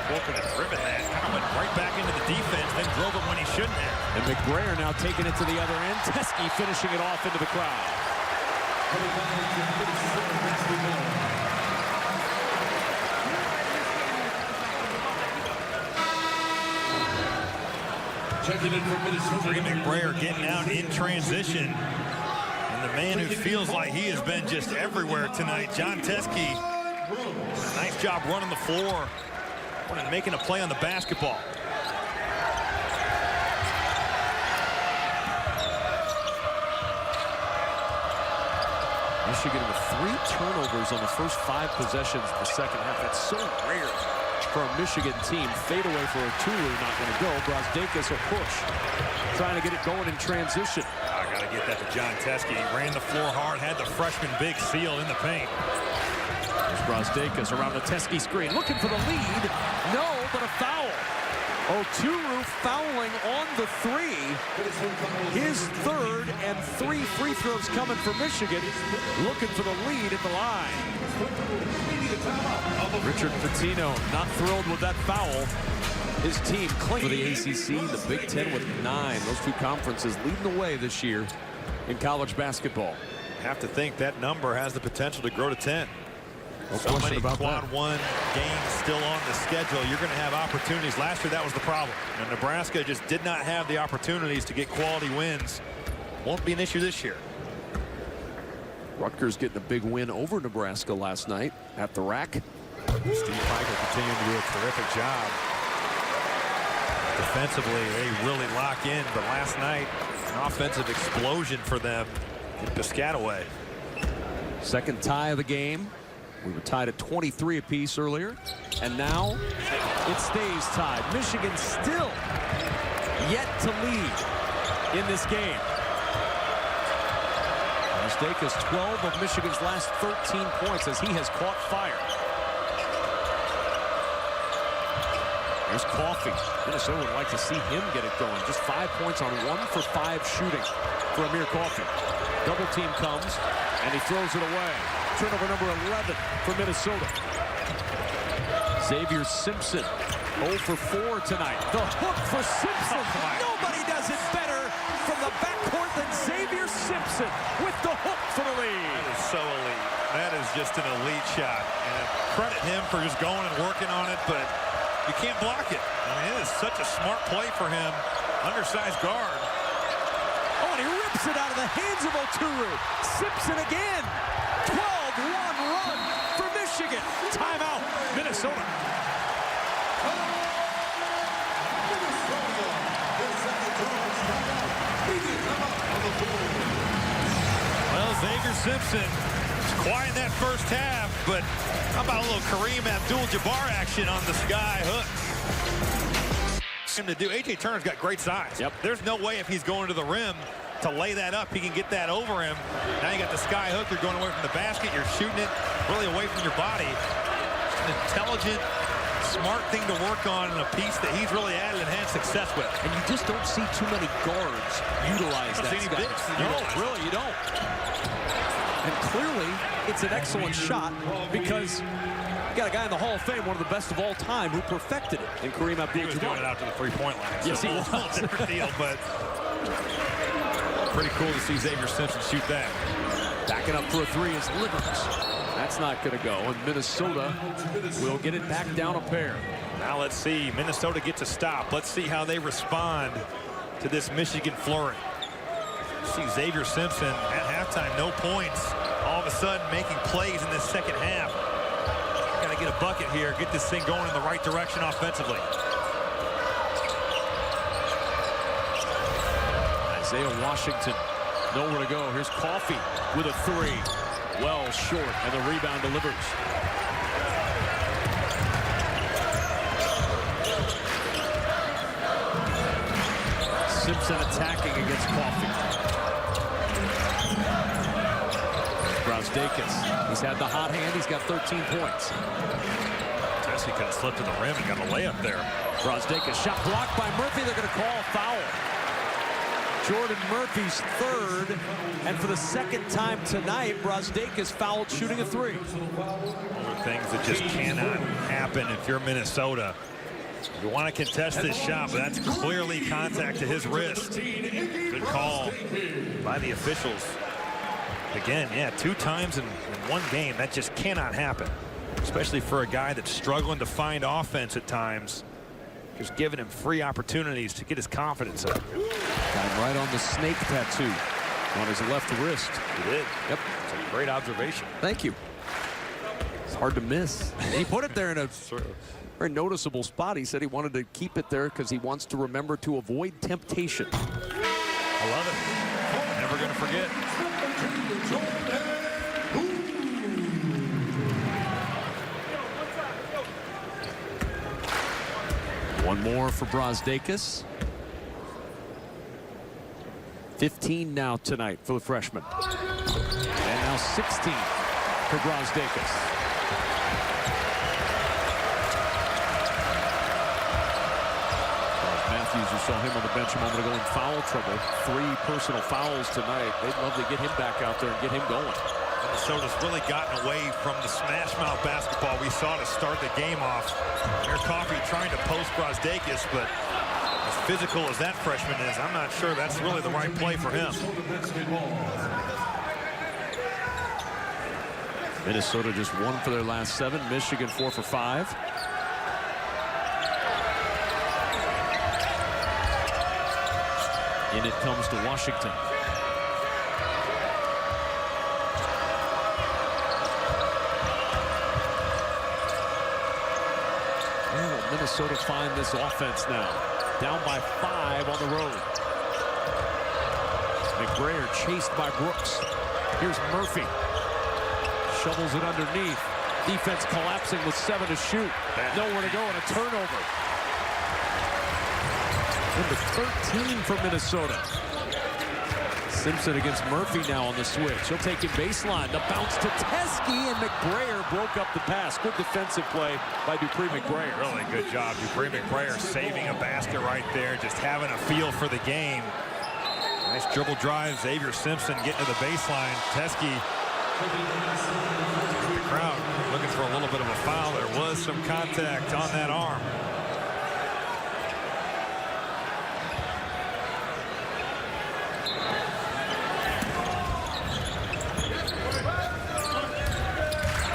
Could have driven that. Kind of went right back into the defense, then drove it when he shouldn't have. And McBrayer now taking it to the other end. Teskey finishing it off into the crowd. Bree McBrayer getting out in transition. And the man who feels like he has been just everywhere tonight, John Teskey. Nice job running the floor and making a play on the basketball. Michigan with 3 turnovers on the first 5 possessions of the second half. That's so rare for a Michigan team. Fade away for a Tulu, not going to go. Brosdakis will push. Trying to get it going in transition. I got to get that to John Teskey. He ran the floor hard, had the freshman big seal in the paint. There's Brosdakis around the Teskey screen. Looking for the lead. No, but a foul. Oturu fouling on the 3. His third and 3 free throws coming for Michigan. Looking for the lead at the line. Richard Pitino not thrilled with that foul. His team clean for the ACC, the Big Ten with 9. Those 2 conferences leading the way this year in college basketball. Have to think that number has the potential to grow to 10. No so question many about quad that. 1 games still on the schedule. You're going to have opportunities. Last year, that was the problem. And Nebraska just did not have the opportunities to get quality wins. Won't be an issue this year. Rutgers getting a big win over Nebraska last night at the rack. Steve Piker continuing to do a terrific job. Defensively, they really lock in. But last night, an offensive explosion for them. Get Piscataway. Second tie of the game. We were tied at 23 apiece earlier, and now it stays tied. Michigan still yet to lead in this game. Dacus, 12 of Michigan's last 13 points as he has caught fire. Here's Coffee. Minnesota would like to see him get it going. Just 5 points on 1 for 5 shooting for Amir Coffee. Double team comes, and he throws it away. Turnover number 11 for Minnesota. Xavier Simpson, 0 for 4 tonight. The hook for Simpson. Nobody does it better from the backcourt than Xavier Simpson with the hook for the lead. That is so elite. That is just an elite shot. And credit him for just going and working on it, but you can't block it. I mean, it is such a smart play for him. Undersized guard. Oh, and he rips it out of the hands of Oturu. Simpson again. 12-1 run for Michigan. Timeout, Minnesota. Well, Xavier Simpson was quiet in that first half, but how about a little Kareem Abdul-Jabbar action on the sky hook? To do. A.J. Turner's got great size. Yep. There's no way if he's going to the rim to lay that up, he can get that over him. Now you got the sky hook. You're going away from the basket. You're shooting it really away from your body. It's an intelligent, smart thing to work on and a piece that he's really added and had success with. And you just don't see too many guards utilize that. No, really, you don't. And clearly, it's an excellent shot because you got a guy in the Hall of Fame, one of the best of all time, who perfected it in Kareem Abdul-Jabbar. He was doing it out to the three-point line. So yes, he was. A different deal, but pretty cool to see Xavier Simpson shoot that. Backing up for a three is Livers. That's not going to go, and Minnesota will get it back down a pair. Now let's see. Minnesota gets a stop. Let's see how they respond to this Michigan flurry. See Xavier Simpson at halftime, no points. All of a sudden making plays in this second half. Got to get a bucket here, get this thing going in the right direction offensively. Isaiah Washington, nowhere to go. Here's Coffee with a three. Well short, and the rebound delivers. Simpson attacking against Coffee. Brazdeikis, he's had the hot hand. He's got 13 points. Jesse kind of slipped to the rim and got a layup there. Brazdeikis, shot blocked by Murphy. They're going to call a foul. Jordan Murphy's third, and for the second time tonight, Brazdeikis fouled shooting a three. Those are things that just cannot happen if you're Minnesota. You want to contest this shot, but that's clearly contact to his wrist. Good call by the officials. Again, yeah, 2 times in one game. That just cannot happen, especially for a guy that's struggling to find offense at times. Just giving him free opportunities to get his confidence up. Got him right on the snake tattoo on his left wrist. He did. Yep. It's a great observation. Thank you. It's hard to miss. He put it there in a very noticeable spot. He said he wanted to keep it there because he wants to remember to avoid temptation. I love it. Never going to forget. One more for Brazdeikis. 15 now tonight for the freshman. And now 16 for Brazdeikis. Matthews, you saw him on the bench a moment ago in foul trouble. 3 personal fouls tonight. They'd love to get him back out there and get him going. Minnesota's really gotten away from the smash mouth basketball we saw to start the game off. Amir Coffee trying to post Brazdeikis, but as physical as that freshman is, I'm not sure that's really the right play for him. Minnesota just 1 for their last 7. Michigan 4 for 5. In it comes to Washington. Minnesota find this offense now. Down by 5 on the road. McBrayer chased by Brooks. Here's Murphy. Shovels it underneath. Defense collapsing with 7 to shoot. Nowhere to go and a turnover. Into 13 for Minnesota. Simpson against Murphy now on the switch. He'll take it baseline. The bounce to Teske, and McBrayer broke up the pass. Good defensive play by Dupree McBrayer. Really good job. Dupree McBrayer saving a basket right there, just having a feel for the game. Nice dribble drive. Xavier Simpson getting to the baseline. Teske. The crowd looking for a little bit of a foul. There was some contact on that arm.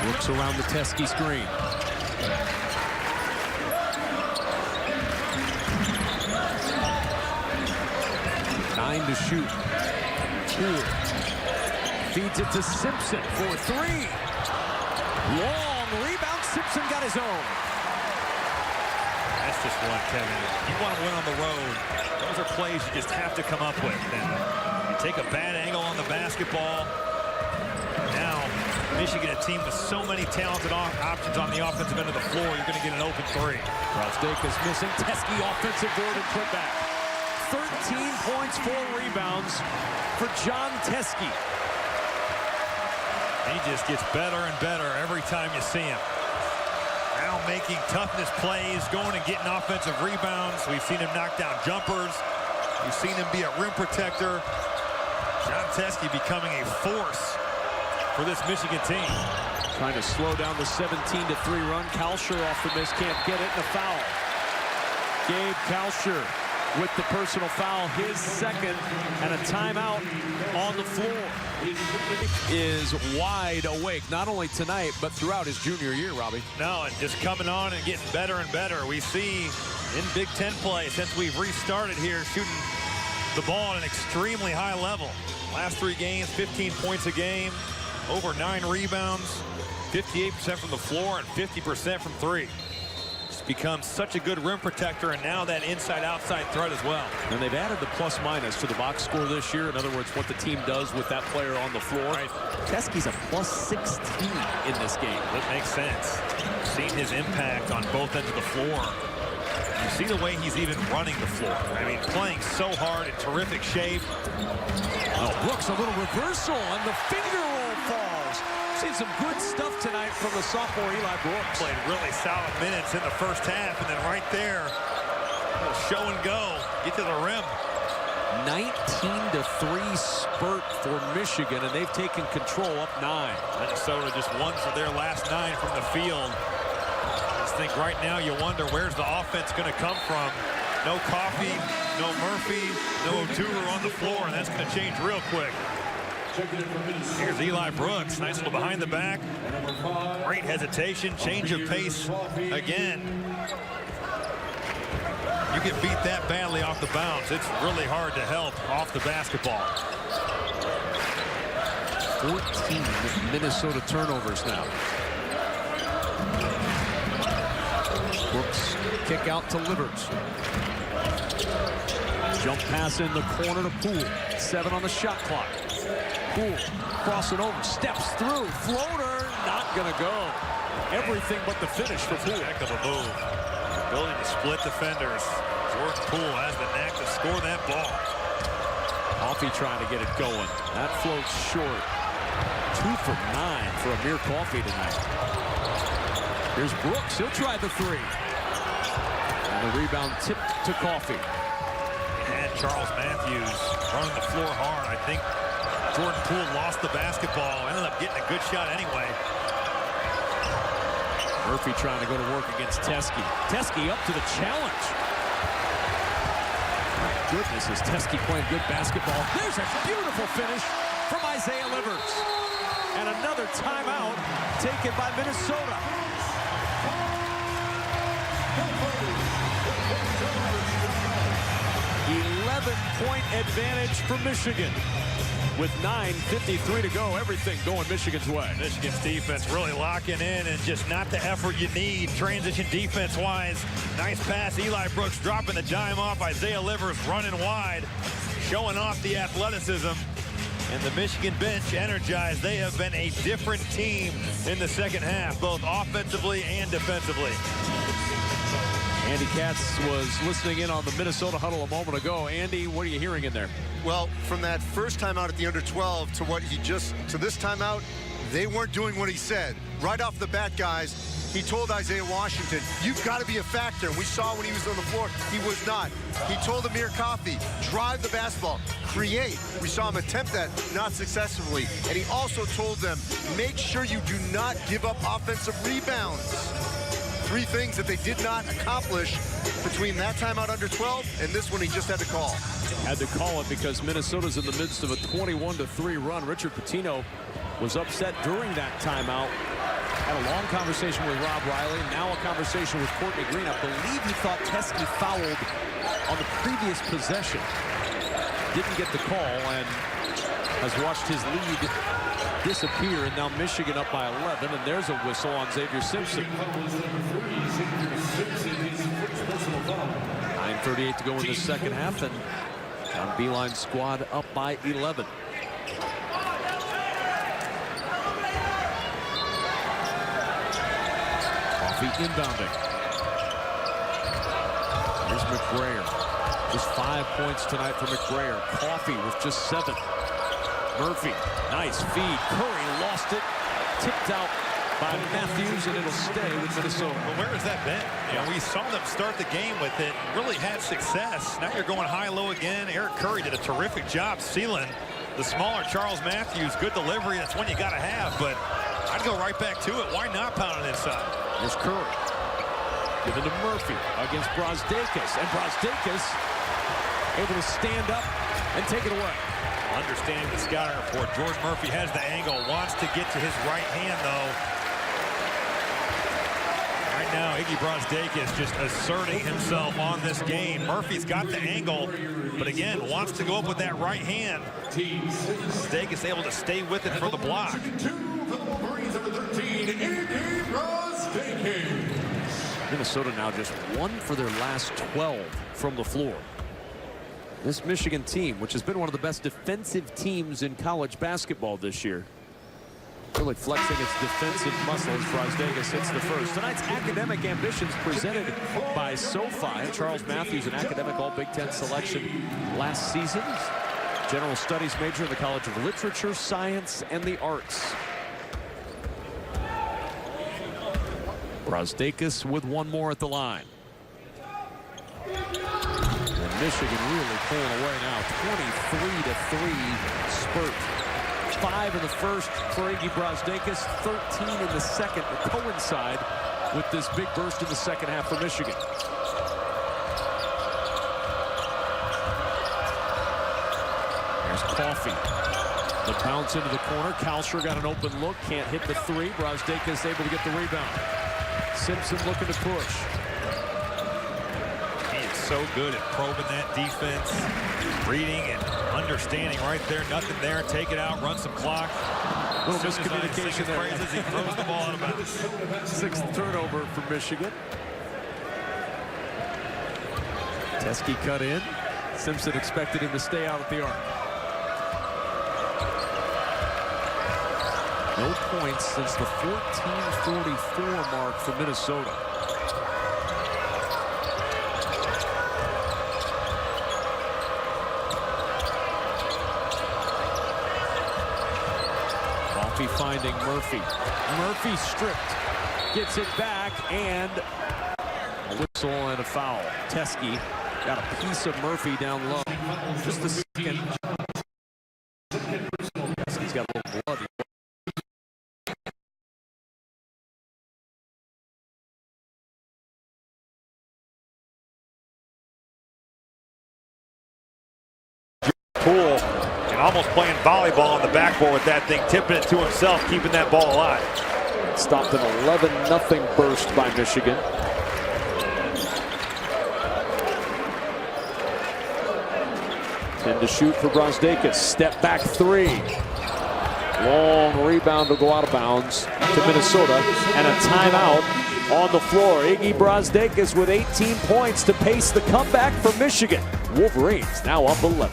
Looks around the Teske screen. Nine to shoot. Poole feeds it to Simpson for 3. Long rebound. Simpson got his own. That's just one, Kevin. You want to win on the road. Those are plays you just have to come up with. And you take a bad angle on the basketball. Now, Michigan, a team with so many talented options on the offensive end of the floor, you're going to get an open 3. Brosdakis missing. Teske offensive board and put back. 13 points, 4 rebounds for John Teske. He just gets better and better every time you see him. Now making toughness plays, going and getting offensive rebounds. We've seen him knock down jumpers. We've seen him be a rim protector. John Teske becoming a force for this Michigan team. Trying to slow down the 17-3 run. Kalsher off the miss, can't get it, and a foul. Gabe Kalsher with the personal foul, his second, and a timeout on the floor. Is wide awake, not only tonight, but throughout his junior year, Robbie. No, and just coming on and getting better and better. We see in Big Ten play, since we've restarted here, shooting the ball at an extremely high level. Last 3 games, 15 points a game, over 9 rebounds, 58% from the floor and 50% from 3. It's become such a good rim protector, and now that inside-outside threat as well. And they've added the plus-minus to the box score this year. In other words, what the team does with that player on the floor. Right. Teske's a plus 16 in this game. That makes sense. Seen his impact on both ends of the floor. You see the way he's even running the floor. I mean, playing so hard in terrific shape. Oh, Brooks, a little reversal, and the finger roll falls. Seen some good stuff tonight from the sophomore Eli Brooks. Played really solid minutes in the first half, and then right there, a little show and go, get to the rim. 19-3 spurt for Michigan, and they've taken control up 9. Minnesota just won for their last 9 from the field. I just think right now you wonder where's the offense going to come from. No Coffey, no Murphy, no O'Toole on the floor, and that's going to change real quick. Here's Eli Brooks, nice little behind the back. Great hesitation, change of pace again. You get beat that badly off the bounce, it's really hard to help off the basketball. 14 Minnesota turnovers now. Brooks kick out to Livers. Jump pass in the corner to Poole. 7 on the shot clock. Poole crossing over, steps through, floater, not gonna go. Everything but the finish for Poole. Heck of a move. Ability to split defenders. Jordan Poole has the knack to score that ball. Coffey trying to get it going. That floats short. 2 for 9 for Amir Coffey tonight. Here's Brooks, he'll try the 3. And the rebound tipped to Coffey. And Charles Matthews running the floor hard. I think Jordan Poole lost the basketball, ended up getting a good shot anyway. Murphy trying to go to work against Teske. Teske up to the challenge. My goodness, is Teske playing good basketball. There's a beautiful finish from Isaiah Livers. And another timeout taken by Minnesota. 11-point advantage for Michigan. With 9:53 to go, everything going Michigan's way. Michigan's defense really locking in, and just not the effort you need transition defense-wise. Nice pass. Eli Brooks dropping the dime off. Isaiah Livers running wide, showing off the athleticism. And the Michigan bench energized. They have been a different team in the second half, both offensively and defensively. Andy Katz was listening in on the Minnesota huddle a moment ago. Andy, what are you hearing in there? Well, from that first timeout at the under 12 to what he just, to this timeout, they weren't doing what he said. Right off the bat, guys, he told Isaiah Washington, you've got to be a factor. We saw when he was on the floor, he was not. He told Amir Coffey, drive the basketball, create. We saw him attempt that, not successfully. And he also told them, make sure you do not give up offensive rebounds. 3 things that they did not accomplish between that timeout under 12 and this one he just had to call. Had to call it because Minnesota's in the midst of a 21-3 run. Richard Pitino was upset during that timeout. Had a long conversation with Rob Riley, now a conversation with Courtney Green. I believe he thought Teske fouled on the previous possession. Didn't get the call and has watched his lead disappear, and now Michigan up by 11, and there's a whistle on Xavier Simpson. 9:38 to go in the second half, and John Beeline's squad up by 11. Inbounding. Here's McBrayer. Just 5 points tonight for McBrayer. Coffey with just 7. Murphy, nice feed. Curry lost it. Tipped out by Matthews, and it'll stay with Minnesota. Well, where has that been? You know, we saw them start the game with it, really had success. Now you're going high-low again. Eric Curry did a terrific job sealing the smaller Charles Matthews. Good delivery. That's one you got to have, but I'd go right back to it. Why not pound on inside? There's Curry. Given to Murphy against Brazdeikis. And Brazdeikis able to stand up and take it away. Understanding the scouting report, George Murphy has the angle, wants to get to his right hand, though. Right now, Iggy Brazdeikis just asserting himself on this game. Murphy's got the angle, but again, wants to go up with that right hand. Brazdeikis able to stay with it for the block. Minnesota now just 1 for their last 12 from the floor. This Michigan team, which has been one of the best defensive teams in college basketball this year, really flexing its defensive muscles. Brazdeikis hits the first. Tonight's academic ambitions presented by SoFi. Charles Matthews, an academic All-Big Ten selection last season. General Studies major in the College of Literature, Science, and the Arts. Brazdeikis with 1 more at the line. And Michigan really pulling away now. 23-3 spurt. 5 in the first for Iggy Brazdeikis, 13 in the second to coincide with this big burst in the second half for Michigan. There's Coffey. The bounce into the corner. Kalsher got an open look, can't hit the 3. Brazdeikis able to get the rebound. Simpson looking to push. He is so good at probing that defense, reading and understanding right there. Nothing there. Take it out, run some clock. Little miscommunication there. Phrases, he throws the ball out of bounds. 6th turnover for Michigan. Teske cut in. Simpson expected him to stay out at the arc. No points since the 14:44 mark for Minnesota. Coffey finding Murphy. Murphy stripped. Gets it back, and a whistle and a foul. Teske got a piece of Murphy down low. Just a second. Teske's got a little blood. Poole and almost playing volleyball on the backboard with that thing, tipping it to himself, keeping that ball alive. Stopped an 11-0 burst by Michigan. And to shoot for Brazdeikis. Step back 3. Long rebound to go out of bounds to Minnesota. And a timeout on the floor. Iggy Brazdeikis with 18 points to pace the comeback for Michigan. Wolverines now up 11.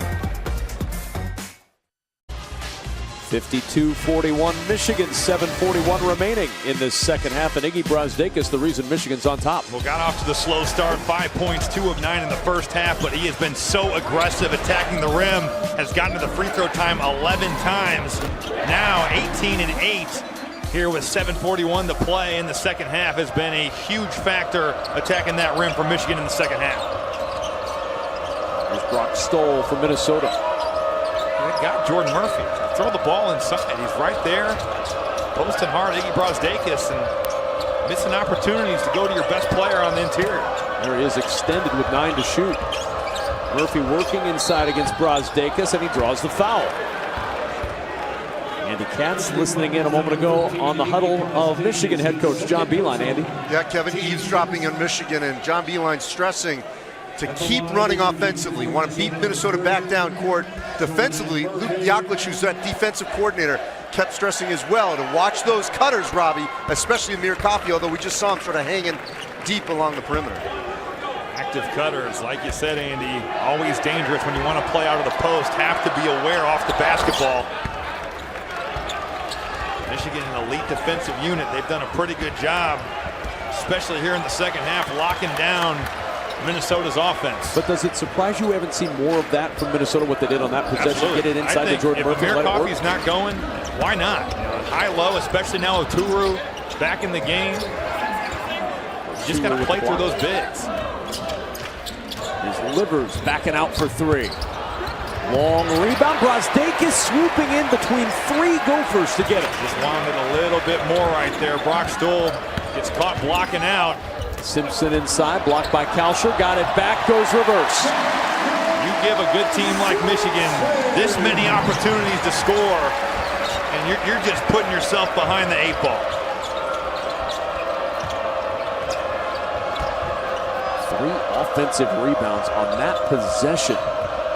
52-41 Michigan, 7:41 remaining in this second half, and Iggy Brazdeikis the reason Michigan's on top. Well, got off to the slow start, 5 points, 2 of 9 in the first half, but he has been so aggressive attacking the rim, has gotten to the free throw time 11 times, now 18 and 8 here with 7:41 to play in the second half, has been a huge factor attacking that rim for Michigan in the second half. There's Brock Stoll from Minnesota. They got Jordan Murphy. Throw the ball inside. He's right there, posting hard. Iggy Brazdeikis and missing opportunities to go to your best player on the interior. There he is, extended with 9 to shoot. Murphy working inside against Brazdeikis, and he draws the foul. Andy Katz listening in a moment ago on the huddle of Michigan head coach John Beilein. Andy. Yeah, Kevin, eavesdropping on Michigan, and John Beilein stressing to keep running offensively. Want to beat Minnesota back down court defensively. Luke Yaklich, who's that defensive coordinator, kept stressing as well to watch those cutters, Robbie, especially Amir Coffey, although we just saw him sort of hanging deep along the perimeter. Active cutters, like you said, Andy, always dangerous when you want to play out of the post. Have to be aware off the basketball. Michigan, an elite defensive unit. They've done a pretty good job, especially here in the second half, locking down Minnesota's offense. But does it surprise you we haven't seen more of that from Minnesota, what they did on that possession? Absolutely. Get it inside to Jordan Murphy. If Amir Coffey's not going, why not? High-low, especially now with Turu back in the game. You just got to play through those bigs. His Livers backing out for 3. Long rebound. Brazdeikis swooping in between 3 Gophers to get it. Just wanted a little bit more right there. Brock Stoll gets caught blocking out. Simpson inside, blocked by Kalsher, got it back, goes reverse. You give a good team like Michigan this many opportunities to score, and you're just putting yourself behind the 8 ball. 3 offensive rebounds on that possession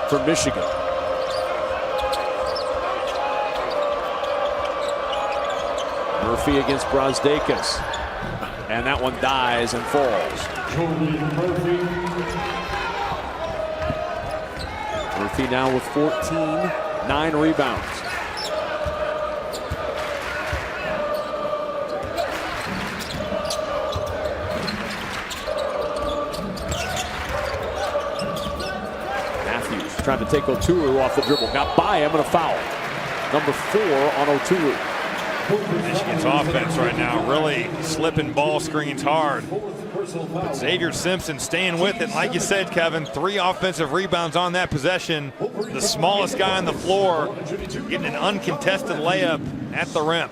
for Michigan. Murphy against Brazdeikis. And that one dies and falls. Murphy now with 14, 9 rebounds. Matthews trying to take Oturu off the dribble. Got by him and a foul. Number 4 on Oturu. Michigan's offense right now really slipping ball screens hard. But Xavier Simpson staying with it. Like you said, Kevin, 3 offensive rebounds on that possession. The smallest guy on the floor getting an uncontested layup at the rim.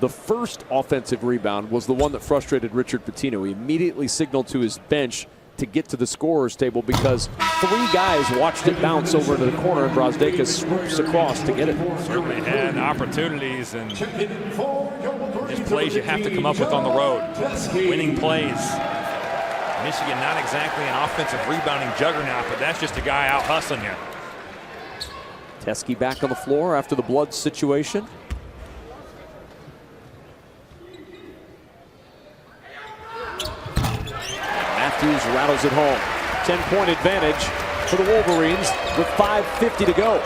The first offensive rebound was the one that frustrated Richard Pitino. He immediately signaled to his bench to get to the scorer's table because 3 guys watched it bounce over to the corner, and Brazdeikis swoops across to get it. Certainly had opportunities, and just plays you have to come up with on the road. Winning plays. Michigan not exactly an offensive rebounding juggernaut, but that's just a guy out hustling you. Teske back on the floor after the blood situation. Matthews rattles it home. 10-point advantage for the Wolverines with 5:50 to go.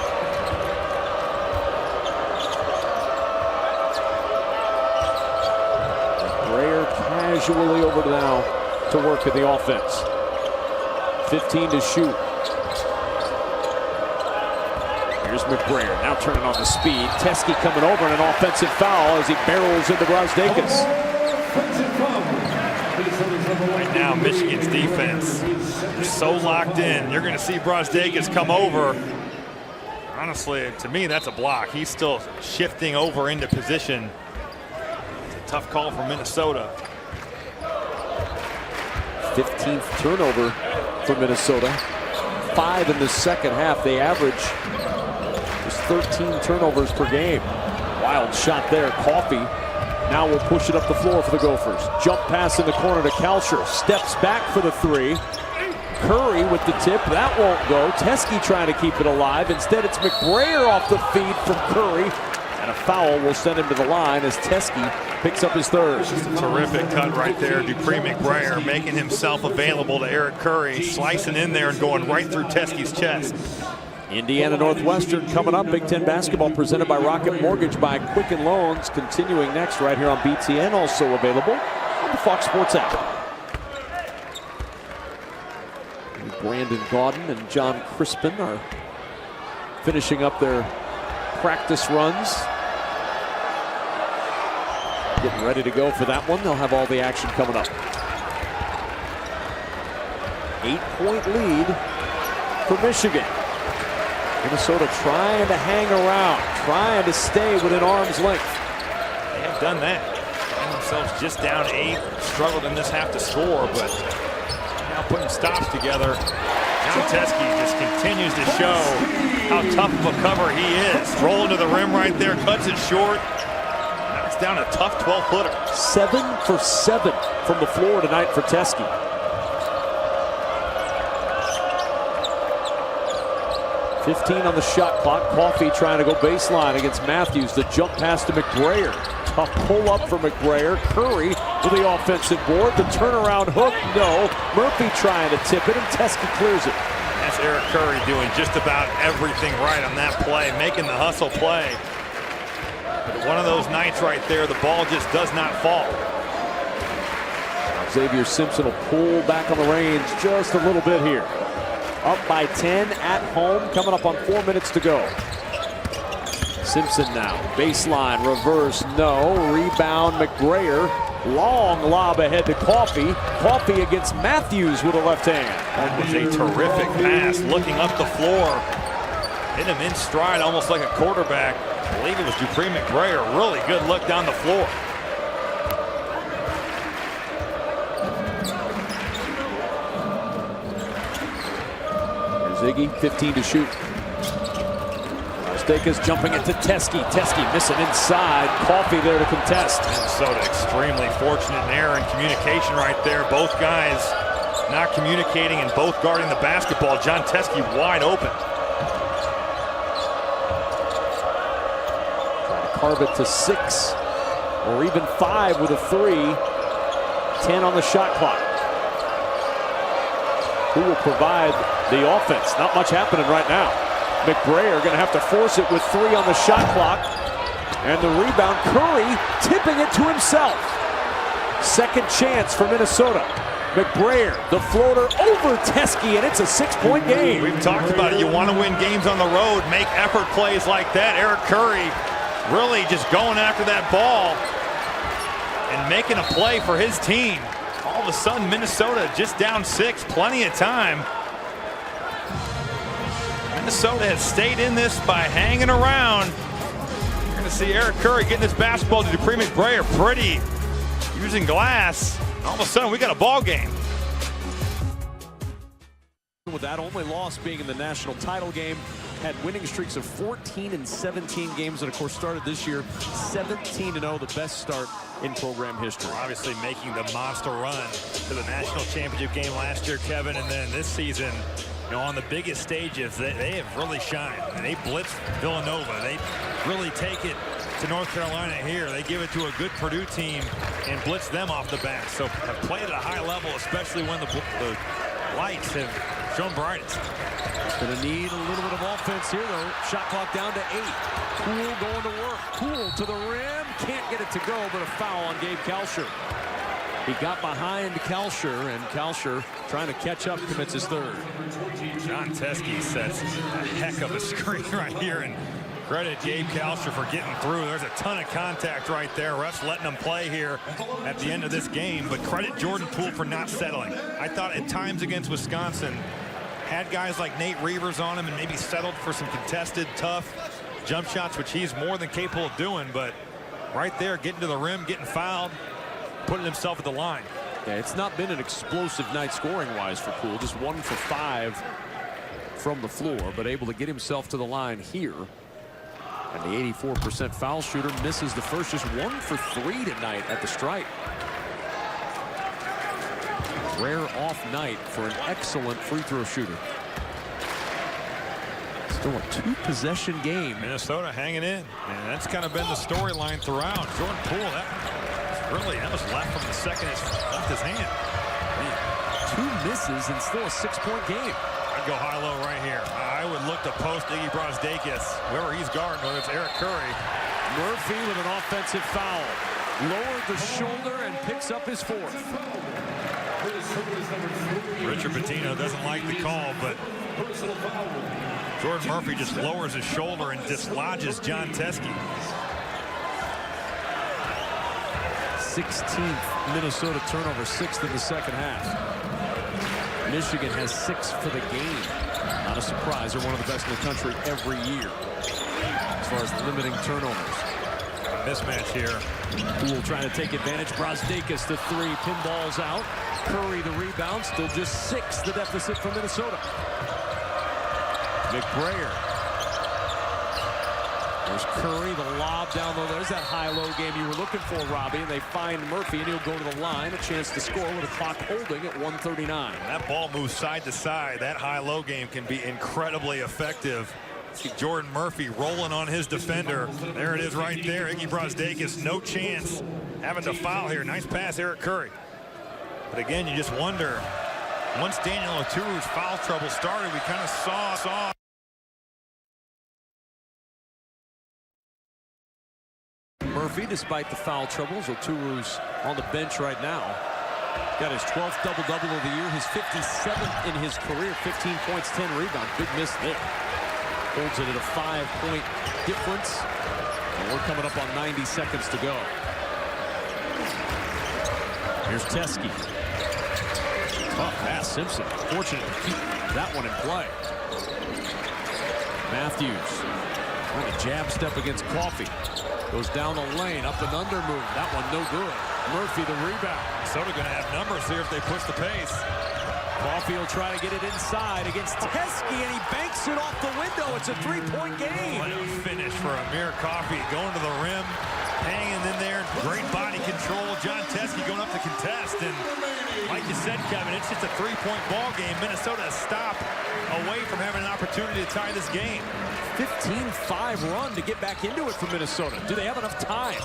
Breyer casually over to now to work at the offense. 15 to shoot. Here's McBrayer now turning on the speed. Teske coming over and an offensive foul as he barrels into Brazdeikis. Right now, Michigan's defense is so locked in. You're going to see Brazdeikis come over. Honestly, to me, that's a block. He's still shifting over into position. It's a tough call for Minnesota. 15th turnover for Minnesota. 5 in the second half. They average just 13 turnovers per game. Wild shot there. Coffey now will push it up the floor for the Gophers. Jump pass in the corner to Kalsher. Steps back for the 3. Curry with the tip. That won't go. Teske trying to keep it alive. Instead, it's McBrayer off the feed from Curry. And a foul will send him to the line as Teske picks up his 3rd. Terrific cut right there. Dupree McBrayer making himself available to Eric Curry. Slicing in there and going right through Teske's chest. Indiana Northwestern coming up. Big Ten basketball presented by Rocket Mortgage by Quicken Loans. Continuing next right here on BTN. Also available on the Fox Sports app. Brandon Gaudin and John Crispin are finishing up their practice runs. Getting ready to go for that one. They'll have all the action coming up. 8-point lead for Michigan. Minnesota trying to hang around, trying to stay within arm's length. They have done that. Find themselves just down 8. Struggled in this half to score, but now putting stops together. John Teske just continues to show how tough of a cover he is. Rolling to the rim right there, cuts it short. Now it's down a tough 12-footer. 7 for 7 from the floor tonight for Teske. 15 on the shot clock. Coffey trying to go baseline against Matthews. The jump pass to McBrayer. Tough pull up for McBrayer. Curry to the offensive board. The turnaround hook, no. Murphy trying to tip it, and Teske clears it. That's Eric Curry doing just about everything right on that play, making the hustle play. But one of those nights right there, the ball just does not fall. Xavier Simpson will pull back on the range just a little bit here. Up by 10 at home, coming up on 4 minutes to go. Simpson now, baseline, reverse, no. Rebound, McBrayer. Long lob ahead to Coffey. Coffey against Matthews with a left hand. That was a terrific pass, looking up the floor. Hit him in stride, almost like a quarterback. I believe it was Dupree McBrayer. Really good look down the floor. Ziggy, 15 to shoot. Steika's jumping it to Teske. Teske missing inside. Coffey there to contest. Minnesota extremely fortunate in error in communication right there. Both guys not communicating and both guarding the basketball. John Teske wide open. Trying to carve it to 6 or even 5 with a 3. 10 on the shot clock. Who will provide the offense? Not much happening right now. McBrayer going to have to force it with 3 on the shot clock. And the rebound, Curry tipping it to himself. Second chance for Minnesota. McBrayer, the floater over Teske, and it's a 6-point game. We've talked about it. You want to win games on the road, make effort plays like that. Eric Curry really just going after that ball and making a play for his team. All of a sudden, Minnesota just down 6, plenty of time. Minnesota has stayed in this by hanging around. You're going to see Eric Curry getting this basketball to Dupree McBrayer. Pretty using glass. All of a sudden, we got a ball game. With that only loss being in the national title game, had winning streaks of 14 and 17 games, and of course started this year 17-0, the best start in program history. Obviously making the monster run to the national championship game last year, Kevin, and then this season, you know, on the biggest stages, they have really shined. And they blitz Villanova. They really take it to North Carolina here. They give it to a good Purdue team and blitz them off the bat. So have played at a high level, especially when the lights have shown brightest. Going to need a little bit of offense here, though. Shot clock down to 8. Poole going to work. Poole to the rim. Can't get it to go, but a foul on Gabe Kalsher. He got behind Kalsher, and Kalsher trying to catch up, commits his 3rd. John Teske sets a heck of a screen right here, and credit Gabe Kalsher for getting through. There's a ton of contact right there. Refs letting them play here at the end of this game, but credit Jordan Poole for not settling. I thought at times against Wisconsin, had guys like Nate Reavers on him and maybe settled for some contested, tough jump shots, which he's more than capable of doing, but right there, getting to the rim, getting fouled, putting himself at the line. Yeah, it's not been an explosive night scoring-wise for Poole. Just 1 for 5 from the floor, but able to get himself to the line here. And the 84% foul shooter misses the first, just 1 for 3 tonight at the stripe. Rare off night for an excellent free throw shooter. Still a 2-possession game. Minnesota hanging in, and that's kind of been the storyline throughout. Jordan Poole, that was left from the second. It's left his hand. Man, 2 misses and still a 6-point game. I'd go high-low right here. I would look to post Iggy Brazdeikis, whoever he's guarding, whether it's Eric Curry. Murphy with an offensive foul. Lowered the shoulder and picks up his fourth. Richard Pitino doesn't like the call, but Jordan Murphy just lowers his shoulder and dislodges John Teske. 16th Minnesota turnover, 6th in the second half. Michigan has 6 for the game. Not a surprise, they're one of the best in the country every year as far as limiting turnovers. Mismatch here. Who will try to take advantage? Brazdeikis, the 3, pinballs out. Curry, the rebound, still just 6, the deficit for Minnesota. McBrayer. There's Curry, the lob down low. There's that high-low game you were looking for, Robbie. And they find Murphy, and he'll go to the line. A chance to score with the clock holding at 1:39. That ball moves side to side. That high-low game can be incredibly effective. See Jordan Murphy rolling on his defender. There it is right there. Iggy Brazdeikis, no chance having to foul here. Nice pass, Eric Curry. But again, you just wonder, once Daniel Oturu's foul trouble started, we kind of saw Murphy, despite the foul troubles, Oturu's on the bench right now. Got his 12th double-double of the year, his 57th in his career, 15 points, 10 rebounds. Big miss there. Holds it at a 5-point difference. And we're coming up on 90 seconds to go. Here's Teske. Tough pass, Simpson. Fortunate to keep that one in play. Matthews. Trying to jab step against Coffey. Goes down the lane, up and under move. That one no good. Murphy the rebound. Minnesota going to have numbers here if they push the pace. Coffey will try to get it inside against Teske, and he banks it off the window. It's a 3-point game. What a finish for Amir Coffey, going to the rim, hanging in there. Great body control. John Teske going up to contest. And like you said, Kevin, it's just a 3-point ball game. Minnesota a stop away from having an opportunity to tie this game. 15-5 run to get back into it for Minnesota. Do they have enough time?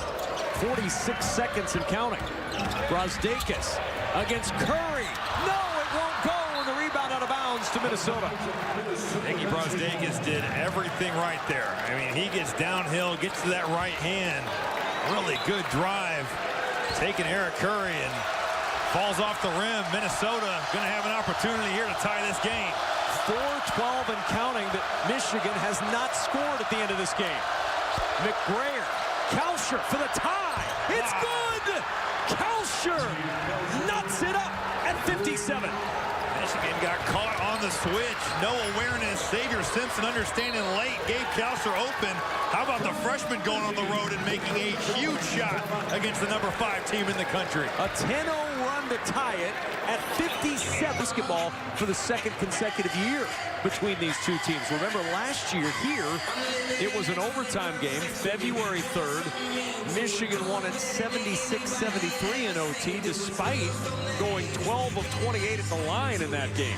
46 seconds and counting. Brazdeikis against Curry. No, it won't go. And the rebound out of bounds to Minnesota. Iggy Brazdeikis did everything right there. I mean, he gets downhill, gets to that right hand. Really good drive. Taking Eric Curry and falls off the rim. Minnesota going to have an opportunity here to tie this game. 4-12 and counting that Michigan has not scored at the end of this game. McBrayer, Kalsher for the tie. It's good! Kalsher nuts it up at 57. Michigan got caught on the switch. No awareness. Xavier Simpson understanding late. Gave Kalsher open. How about the freshman going on the road and making a huge shot against the number 5 team in the country? A 10-0 run to tie it at 57. Basketball for the second consecutive year between these two teams. Remember last year here, it was an overtime game, February 3rd. Michigan won at 76-73 in OT, despite going 12 of 28 at the line in that game.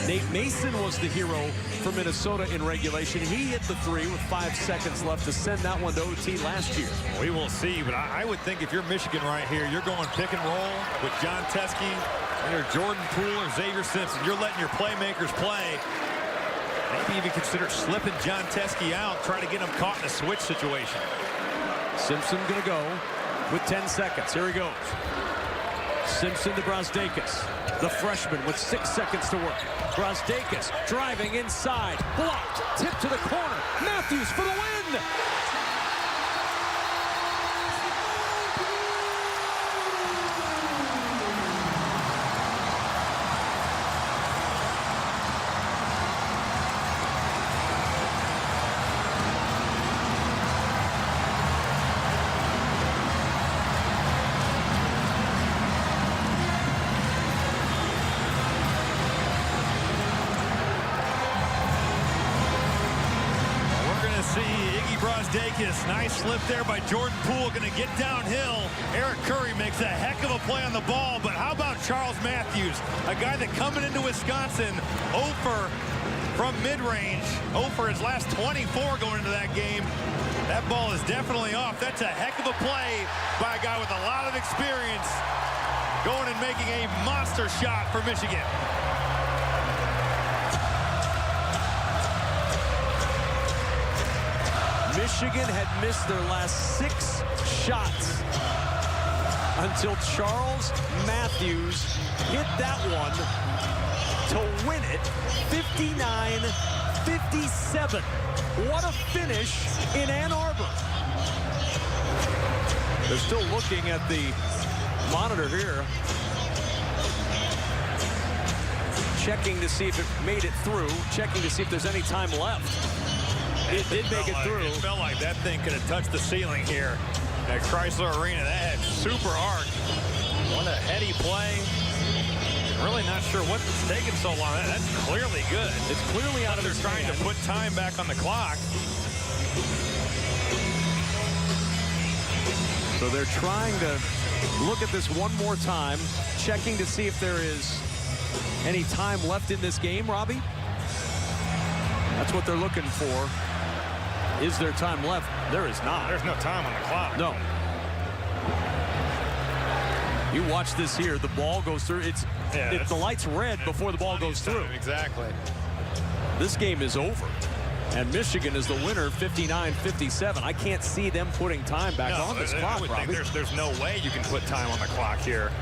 Nate Mason was the hero for Minnesota in regulation. He hit the 3 with 5 seconds left to send that one to OT last year. We will see, but I would think if you're Michigan right here, you're going pick and roll with John Teske, either Jordan Poole or Xavier Simpson. You're letting your playmakers play. Maybe even consider slipping John Teske out, try to get him caught in a switch situation. Simpson going to go with 10 seconds. Here he goes. Simpson to Brazdeikis. The freshman with 6 seconds to work. Brazdeikis driving inside. Blocked. Tip to the corner. Matthews for the win. Nice slip there by Jordan Poole, going to get downhill. Eric Curry makes a heck of a play on the ball, but how about Charles Matthews, a guy that coming into Wisconsin, 0 from mid-range, 0 for his last 24 going into that game. That ball is definitely off. That's a heck of a play by a guy with a lot of experience, going and making a monster shot for Michigan. Michigan had missed their last 6 shots until Charles Matthews hit that one to win it 59-57. What a finish in Ann Arbor. They're still looking at the monitor here, checking to see if it made it through, checking to see if there's any time left. It did make it through. It felt like that thing could have touched the ceiling here at Chrysler Arena. That had super arc. What a heady play. Really not sure what's taking so long. That's clearly good. It's clearly out of his trying hand. to put time back on the clock. So they're trying to look at this one more time, checking to see if there is any time left in this game, Robbie. That's what they're looking for. Is there time left? There is not. There's no time on the clock. No. You watch this here. The ball goes through. The light's red before the ball goes through. Exactly. This game is over. And Michigan is the winner, 59-57. I can't see them putting time back on this clock, Robbie. There's no way you can put time on the clock here.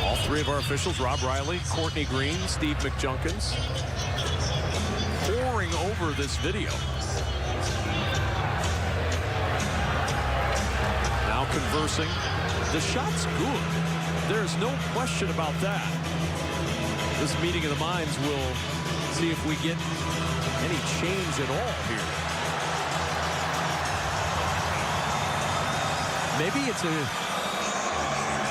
All 3 of our officials, Rob Riley, Courtney Green, Steve McJunkins, poring over this video. Now conversing. The shot's good. There's no question about that. This meeting of the minds will see if we get any change at all here. Maybe it's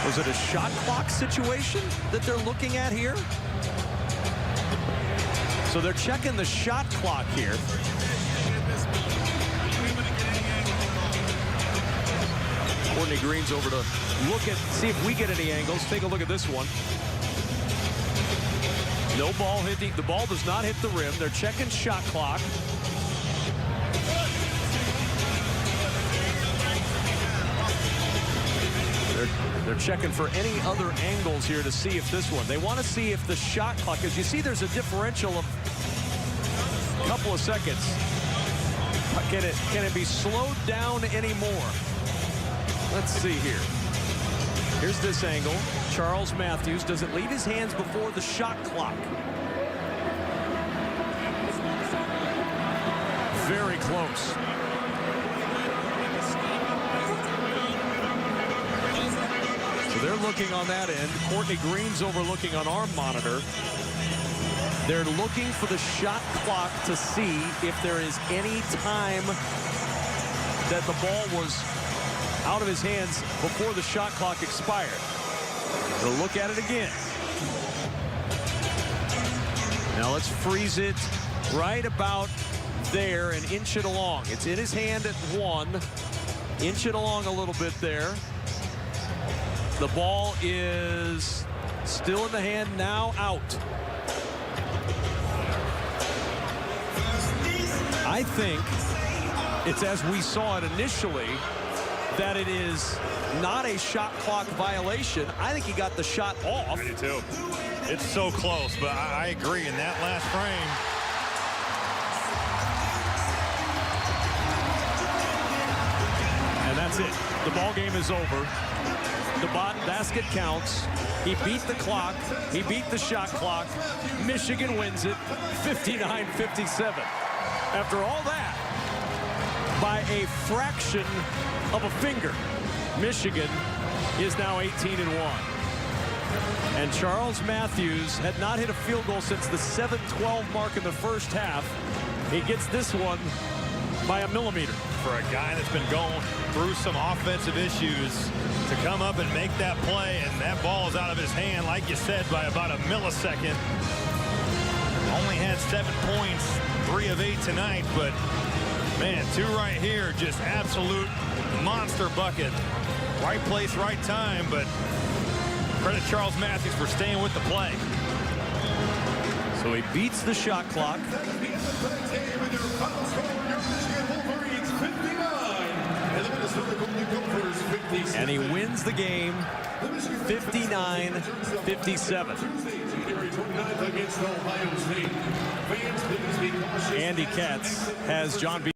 was it a shot clock situation that they're looking at here? So they're checking the shot clock here. Courtney Green's over to see if we get any angles. Take a look at this one. No ball hitting. The ball does not hit the rim. They're checking shot clock. They're checking for any other angles here to see if this one. They want to see if the shot clock, as you see, there's a differential of a couple of seconds. Can it be slowed down anymore? Let's see here. Here's this angle. Charles Matthews doesn't leave his hands before the shot clock. Very close. So they're looking on that end. Courtney Green's overlooking on our monitor. They're looking for the shot clock to see if there is any time that the ball was out of his hands before the shot clock expired. They'll look at it again. Now let's freeze it right about there and inch it along. It's in his hand at 1. Inch it along a little bit there. The ball is still in the hand, now out. I think it's as we saw it initially, that it is not a shot clock violation. I think he got the shot off. I do too. It's so close, but I agree in that last frame. And that's it. The ball game is over. The basket counts. He beat the clock. He beat the shot clock. Michigan wins it 59-57. After all that, by a fraction of a finger, Michigan is now 18-1. And Charles Matthews had not hit a field goal since the 7-12 mark in the first half. He gets this one by a millimeter. For a guy that's been going through some offensive issues, to come up and make that play, and that ball is out of his hand, like you said, by about a millisecond. Only had 7 points, 3 of 8 tonight, but man, 2 right here, just absolute monster bucket. Right place, right time, but credit Charles Matthews for staying with the play. So he beats the shot clock. And he wins the game 59-57. Andy Katz has John B.